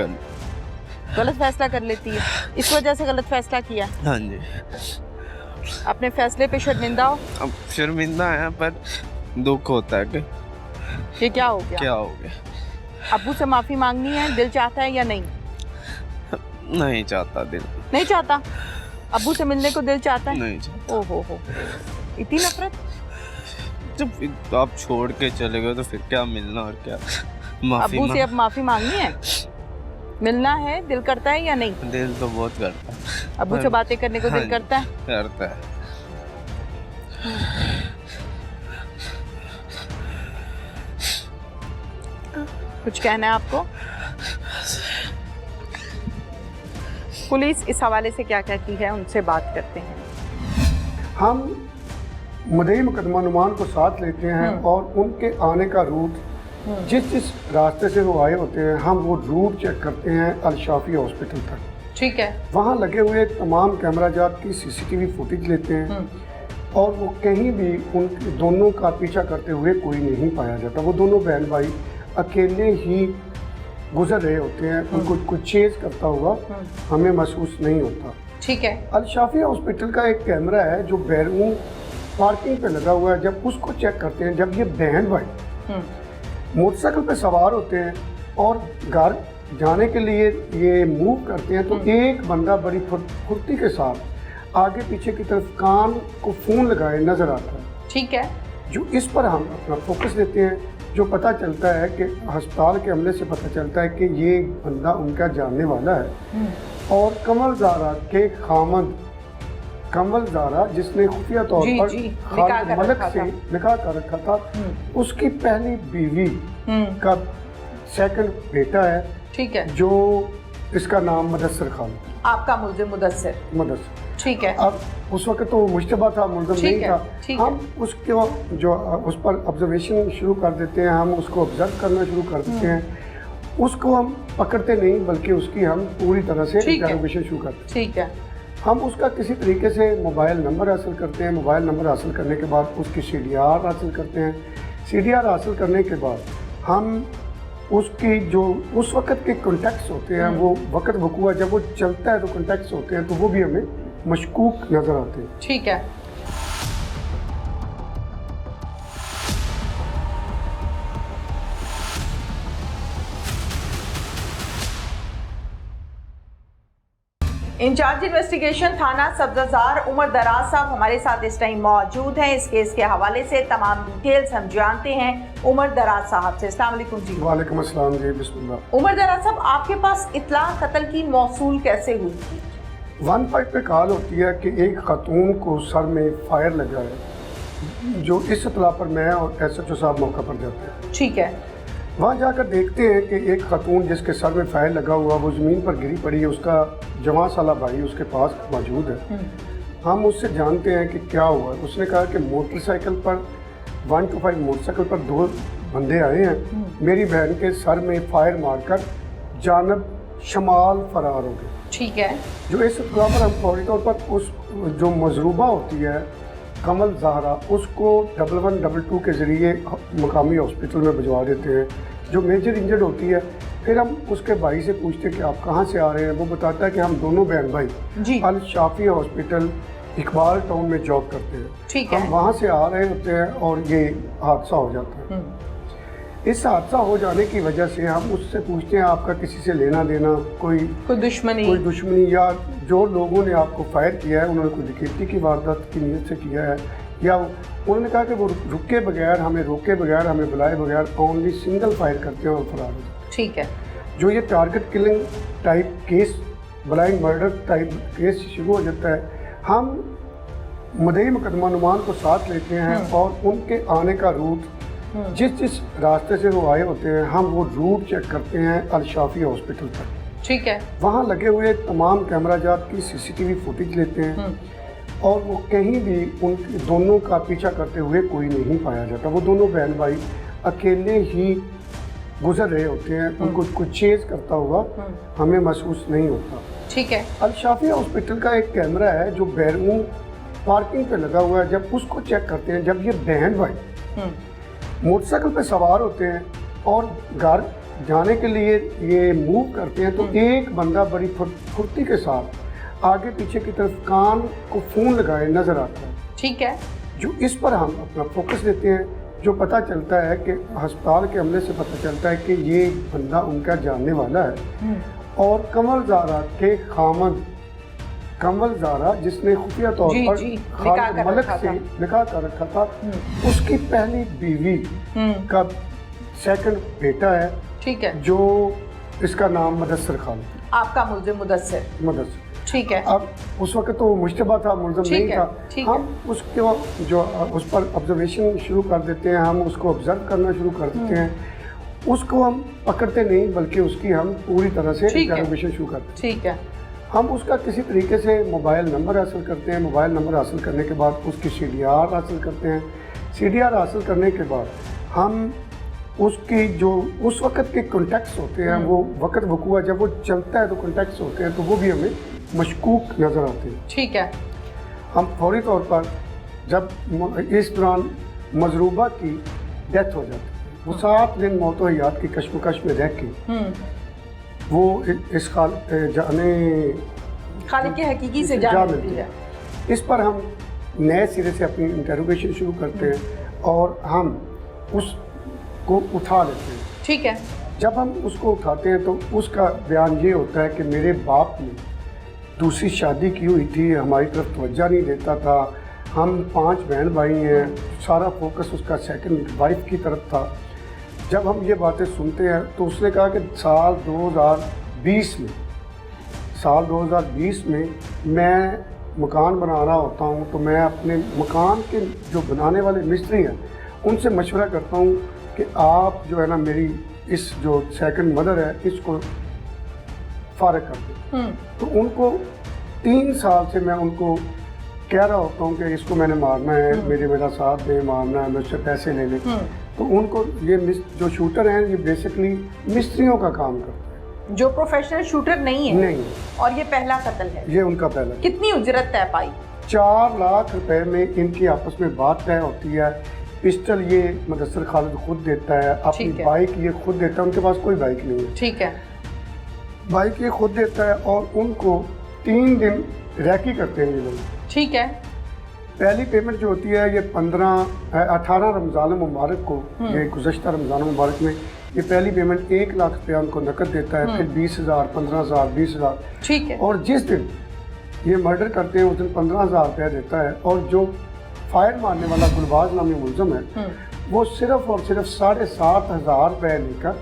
कर लेती है, इस वजह से गलत फैसला किया? हाँ जी। अपने फैसले पे शर्मिंदा हो? अब शर्मिंदा है, पर दुख होता है कि ये क्या हो गया? अब्बू से माफी मांगनी है, दिल चाहता है या नहीं? नहीं चाहता दिल। नहीं चाहता? अब्बू से मिलने को दिल चाहता है? नहीं चाहता। ओहो हो, इतनी नफरत? जब आप छोड़ के चले गए तो फिर क्या मिलना और क्या माफी? अब्बू से अब माफी मांगनी है, मिलना है, दिल करता है या नहीं? दिल तो बहुत करता है। अब्बू से बातें करने को दिल करता है? करता है। कुछ कहना है आपको? पुलिस इस हवाले से क्या कहती है, उनसे बात करते हैं। हम मुद्दई मुकदमा नुमान को साथ लेते हैं और उनके आने का रूट, जिस रास्ते से वो आए होते हैं, हम वो रूट चेक करते हैं अलशाफी हॉस्पिटल तक। ठीक है। वहाँ लगे हुए तमाम कैमरा जात की सीसीटीवी फुटेज लेते हैं और वो कहीं भी उन दोनों का पीछा करते हुए कोई नहीं पाया जाता। वो दोनों बहन भाई अकेले ही गुजर रहे होते हैं, उनको कुछ चेज करता हुआ हमें महसूस नहीं होता। ठीक है। अल शाफिया हॉस्पिटल का एक कैमरा है जो बैरून पार्किंग पे लगा हुआ है। जब उसको चेक करते हैं, जब ये बहन भाई मोटरसाइकिल पे सवार होते हैं और घर जाने के लिए ये मूव करते हैं, तो एक बंदा बड़ी फुर्ती के साथ आगे पीछे की तरफ कान को फोन लगाए नजर आता है। ठीक है। जो इस पर हम अपना फोकस देते हैं, जो पता चलता है कि अस्पताल के हमले से पता चलता है कि ये बंदा उनका जानने वाला है और कमल ज़ारा के खामद कमल ज़ारा जिसने खुफिया तौर पर खालिद मलिक से निकाह कर रखा था, उसकी पहली बीवी का सेकंड बेटा है। ठीक है। जो इसका नाम मुदस्सिर खान, आपका मुल्जिम मुदस्सिर। ठीक है। अब उस वक्त तो मुश्तबा था, मुल्ज़िम नहीं था। हम उसको जो उस पर ऑब्जर्वेशन शुरू कर देते हैं, हम उसको ऑब्जर्व करना शुरू कर देते हैं। उसको हम पकड़ते नहीं बल्कि उसकी हम पूरी तरह से इंटरोगेशन शुरू करते हैं। ठीक है। हम उसका किसी तरीके से मोबाइल नंबर हासिल करते हैं। मोबाइल नंबर हासिल करने के बाद उसकी CDR हासिल करते हैं। CDR हासिल करने के बाद हम उसकी जो उस वक़्त के कॉन्टैक्ट्स होते हैं, वो वक़्त वकूआ जब वो चलता है तो कॉन्टैक्ट्स होते हैं, तो वो भी हमें मशकूक नज़र आते हैं। ठीक है। इंचार्ज इन्वेस्टिगेशन थाना सब्ज़ाजार उमर दराज साहब हमारे साथ इस टाइम मौजूद हैं। इस केस के हवाले से तमाम डिटेल्स हम जानते हैं उमर दराज साहब से। अस्सलाम वालेकुम जी। वालेकुम अस्सलाम जी, बिस्मिल्लाह। उमर दराज साहब, आपके पास इत्तला कत्ल की मौसूल कैसे हुई थी? 15 पे कॉल होती है कि एक खातून को सर में फायर लगा है। जो इस इत्तला पर मैं और SHO साहब मौका पर जाते हैं। ठीक है। वहाँ जाकर देखते हैं कि एक खातून जिसके सर में फायर लगा हुआ वो ज़मीन पर गिरी पड़ी है। उसका जवान साला भाई उसके पास मौजूद है। हम उससे जानते हैं कि क्या हुआ। उसने कहा कि मोटरसाइकिल पर 125 मोटरसाइकिल पर 2 बंदे आए हैं, मेरी बहन के सर में फायर मारकर जानब शमाल फरार हो गए। ठीक है। जो इस इत्तला पर हम फौरी तौर पर उस जो मजरूबा होती है कमल ज़ाहरा, उसको 1112 के ज़रिए मकामी हॉस्पिटल में भिजवा देते हैं। जो मेजर इंजर्ड होती है, फिर हम उसके भाई से पूछते हैं कि आप कहाँ से आ रहे हैं। वो बताता है कि हम दोनों बहन भाई अल शाफिया हॉस्पिटल इकबाल टाउन में जॉब करते हैं। ठीक है। हम वहाँ से आ रहे होते हैं और ये हादसा हो जाता है। इस हादसा हो जाने की वजह से हम उससे पूछते हैं आपका किसी से लेना देना, कोई दुश्मनी या जो लोगों ने आपको फायर किया है उन्होंने कोई डकैती की वारदात की नीयत से किया है, या उन्होंने कहा कि वो रुके बगैर हमें रोके बगैर हमें बुलाए बगैर ओनली सिंगल फायर करते हैं और फरार हो जाते हैं। ठीक है। जो ये target killing type case, blind murder type case शुरू हो जाता है, हम मुद्दई मुकदमा नुमान को साथ लेते हैं और उनके आने का रूट जिस रास्ते से वो आए होते हैं हम वो रूट चेक करते हैं अल शाफिया हॉस्पिटल पर। ठीक है। वहाँ लगे हुए तमाम कैमरा जात की CCTV फुटेज लेते हैं और वो कहीं भी उन दोनों का पीछा करते हुए कोई नहीं पाया जाता। वो दोनों बहन भाई अकेले ही गुजर रहे होते हैं, उनको कुछ चेज करता हुआ हमें महसूस नहीं होता। ठीक है। अल शाफिया हॉस्पिटल का एक कैमरा है जो बैरून पार्किंग पे लगा हुआ है। जब उसको चेक करते हैं, जब ये बहन भाई मोटरसाइकिल पे सवार होते हैं और घर जाने के लिए ये मूव करते हैं, तो एक बंदा बड़ी फुर्ती के साथ आगे पीछे की तरफ कान को फोन लगाए नजर आता है। ठीक है। जो इस पर हम अपना फोकस देते हैं, जो पता चलता है कि अस्पताल के हमले से पता चलता है कि ये बंदा उनका जानने वाला है और कमल ज़ारा के खामद कमल ज़ारा जिसने खुफिया तौर पर खालिद मलिक से निकाह कर रखा था, उसकी पहली बीवी का सेकंड बेटा है। ठीक है। जो इसका नाम मुदस्सिर खान, आपका मुल्जिम मुदस्सिर। ठीक है। अब उस वक्त तो मुश्तबा था, मुल्ज़िम नहीं था। हम उसको जो उस पर ऑब्जर्वेशन शुरू कर देते हैं, हम उसको ऑब्जर्व करना शुरू कर देते हैं। उसको हम पकड़ते नहीं बल्कि उसकी हम पूरी तरह से इंटरोगेशन शुरू करते हैं। ठीक है। हम उसका किसी तरीके से मोबाइल नंबर हासिल करते हैं। मोबाइल नंबर हासिल करने के बाद उसकी CDR हासिल करते हैं। CDR हासिल करने के बाद हम उसकी जो उस वक़्त के कॉन्टेक्स्ट होते हैं, वो वक़्त वकूआ जब वो चलता है तो कॉन्टेक्स्ट होते हैं, तो वो भी हमें मशकूक नज़र आते हैं। ठीक है। हम फौरी तौर पर जब इस दौरान मजरूबा की डेथ हो जाती है, वो 7 दिन मौत हयात की कश्मकश में रह के वो इस जाने खालिक के हकीकी से जा जान मिलती मिलती है। है। इस पर हम नए सिरे से अपनी इंटरोगेशन शुरू करते हैं और हम उसको उठा लेते हैं। ठीक है। जब हम उसको उठाते हैं तो उसका बयान ये होता है कि मेरे बाप ने दूसरी शादी की हुई थी, हमारी तरफ तवज्जो नहीं देता था, हम 5 बहन भाई हैं, सारा फोकस उसका सेकंड वाइफ की तरफ था। जब हम ये बातें सुनते हैं तो उसने कहा कि साल 2020 में मैं मकान बना रहा होता हूँ तो मैं अपने मकान के जो बनाने वाले मिस्त्री हैं उनसे मशवरा करता हूँ कि आप जो है ना मेरी इस जो सेकंड मदर है इसको फारिग कर दें। तो उनको 3 साल से मैं उनको कह रहा होता हूँ कि इसको मैंने मारना है, मेरा साथ दे, मारना है, मुझसे पैसे ले लें। तो उनको ये जो शूटर हैं ये बेसिकली मिस्त्रियों का काम करते हैं, जो प्रोफेशनल शूटर नहीं है। नहीं, और ये पहला कत्ल है। ये उनका पहला। कितनी उजरत तय पाई? 4 लाख रुपए में इनकी आपस में बात तय होती है। पिस्टल ये मुदस्सिर खालिद खुद देता है, अपनी बाइक ये खुद देता है, उनके पास कोई बाइक नहीं है। ठीक है। बाइक ये खुद देता है और उनको 3 दिन रैकी करते हैं ये लोग। ठीक है। पहली पेमेंट जो होती है ये 18 रमज़ान मुबारक को, ये गुज़श्ता रमज़ान मुबारक में ये पहली पेमेंट 1 लाख रुपया उनको नकद देता है, फिर 20,000, 15,000, 20,000। ठीक है। और जिस दिन ये मर्डर करते हैं उस दिन 15,000 रुपया देता है। और जो फायर मारने वाला गुलबाज नामी मुलज़म है वो सिर्फ और सिर्फ 7,500 रुपये लेकर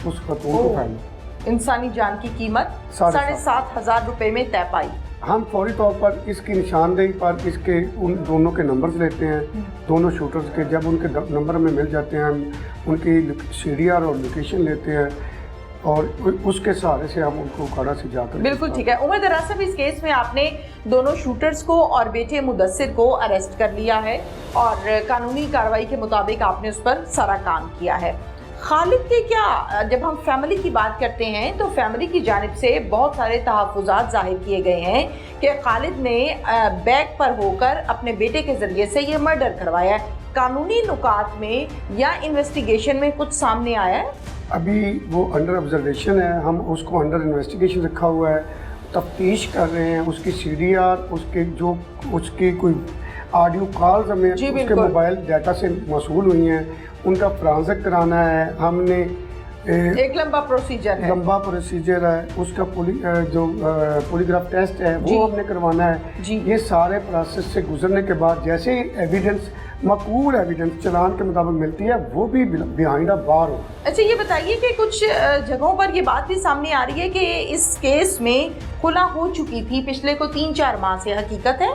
उस खतून को फायर। इंसानी जान की कीमत 7,500 रुपये में तय पाई। हम फौरी तौर पर इसकी निशानदेही पर इसके उन दोनों के नंबर्स लेते हैं, दोनों शूटर्स के। जब उनके नंबर हमें मिल जाते हैं हम उनकी CDR और लोकेशन लेते हैं और उसके सहारे से हम उनको उखाड़ा से जाकर। बिल्कुल ठीक है। उमर दराज साहब, इस केस में आपने दोनों शूटर्स को और बेटे मुदस्सिर को अरेस्ट कर लिया है और कानूनी कार्रवाई के मुताबिक आपने उस पर सारा काम किया है। खालिद के क्या, जब हम फैमिली की बात करते हैं तो फैमिली की जानिब से बहुत सारे तहफ़्फ़ुज़ात ज़ाहिर किए गए हैं कि खालिद ने बैक पर होकर अपने बेटे के ज़रिए से ये मर्डर करवाया है। कानूनी नुकात में या इन्वेस्टिगेशन में कुछ सामने आया है? अभी वो अंडर ऑब्जर्वेशन है, हम उसको अंडर इन्वेस्टिगेशन रखा हुआ है, तफ्तीश कर रहे हैं। उसकी CDR, उसकी कोई ऑडियो कॉल्स हमें उसके मोबाइल डाटा से मौसूल हुई हैं, उनका फ्रांसिक कराना है। हमने एक लंबा प्रोसीजर है, उसका पॉलीग्राफ टेस्ट है वो हमने करवाना है। ये सारे प्रोसेस से गुजरने के बाद जैसे ही एविडेंस, मकबूल एविडेंस चालान के मुताबिक मिलती है वो भी बिहाइंड अ बार हो। अच्छा, ये बताइए कि कुछ जगहों पर ये बात भी सामने आ रही है कि इस केस में खुला हो चुकी थी पिछले को 3-4 माह से, हकीकत है?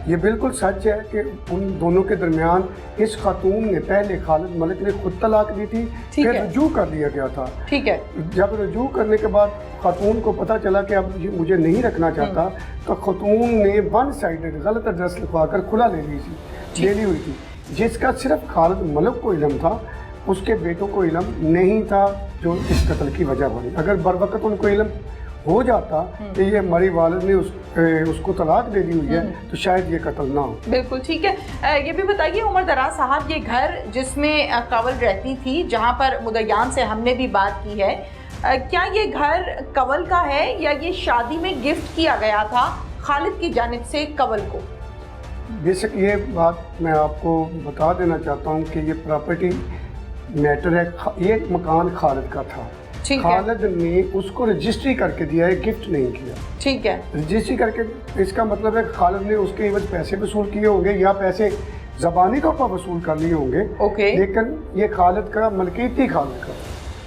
ये बिल्कुल सच है कि उन दोनों के दरमियान इस खातून ने पहले खालिद मलिक ने खुद तलाक दी थी, फिर रजू कर दिया गया था। ठीक है। जब रजू करने के बाद खातून को पता चला कि अब मुझे नहीं रखना चाहता तो खातून ने 1 साइडेड गलत एड्रेस लिखवाकर खुला ले ली हुई थी, जिसका सिर्फ खालिद मलिक को इल्म था, उसके बेटों को इल्म नहीं था जो इस कत्ल की वजह बनी। अगर बर वक्त उनको इल्म हो जाता कि ये मरी वालिद ने उसको तलाक दे दी हुई है तो शायद ये कत्ल ना हो। बिल्कुल ठीक है। ये भी बताइए उमर दराज साहब, ये घर जिसमें कवल रहती थी, जहाँ पर मुदय्यान से हमने भी बात की है, क्या ये घर कवल का है या ये शादी में गिफ्ट किया गया था खालिद की जानिब से कवल को? बेशक ये बात मैं आपको बता देना चाहता हूँ कि ये प्रॉपर्टी मैटर है। ये मकान खालिद का था, खालिद ने उसको रजिस्ट्री करके दिया है, गिफ्ट नहीं किया। ठीक है। रजिस्ट्री करके इसका मतलब है खालिद ने उसके एवज पैसे वसूल किए होंगे या पैसे ज़बानी तौर पर वसूल कर लिए होंगे। ओके। लेकिन ये खालिद का मलकियत थी खालिद का।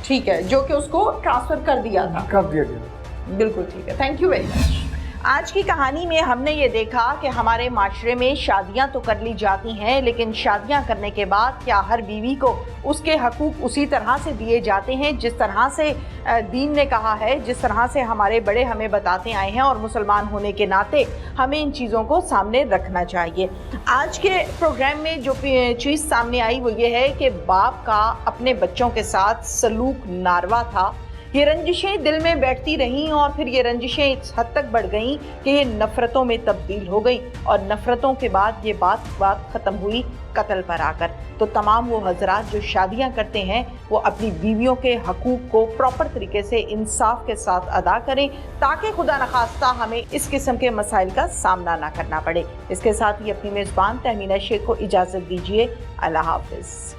ठीक है, जो कि उसको ट्रांसफ़र कर दिया था। कर दिया गया। बिल्कुल ठीक है। Thank you very much. आज की कहानी में हमने ये देखा कि हमारे माशरे में शादियां तो कर ली जाती हैं, लेकिन शादियां करने के बाद क्या हर बीवी को उसके हकूक उसी तरह से दिए जाते हैं जिस तरह से दीन ने कहा है, जिस तरह से हमारे बड़े हमें बताते आए हैं। और मुसलमान होने के नाते हमें इन चीज़ों को सामने रखना चाहिए। आज के प्रोग्राम में जो चीज़ सामने आई वो ये है कि बाप का अपने बच्चों के साथ सलूक नारवा था। ये रंजिशें दिल में बैठती रहीं और फिर ये रंजिशें इस हद तक बढ़ गईं कि ये नफ़रतों में तब्दील हो गई और नफ़रतों के बाद ये बात ख़त्म हुई कत्ल पर आकर। तो तमाम वो हजरात जो शादियां करते हैं वो अपनी बीवियों के हकूक़ को प्रॉपर तरीके से इंसाफ के साथ अदा करें ताकि खुदा न खास्ता हमें इस किस्म के मसाइल का सामना ना करना पड़े। इसके साथ ही अपनी मेज़बान तहमीना शेख को इजाज़त दीजिए। अल्लाह हाफ़िज़।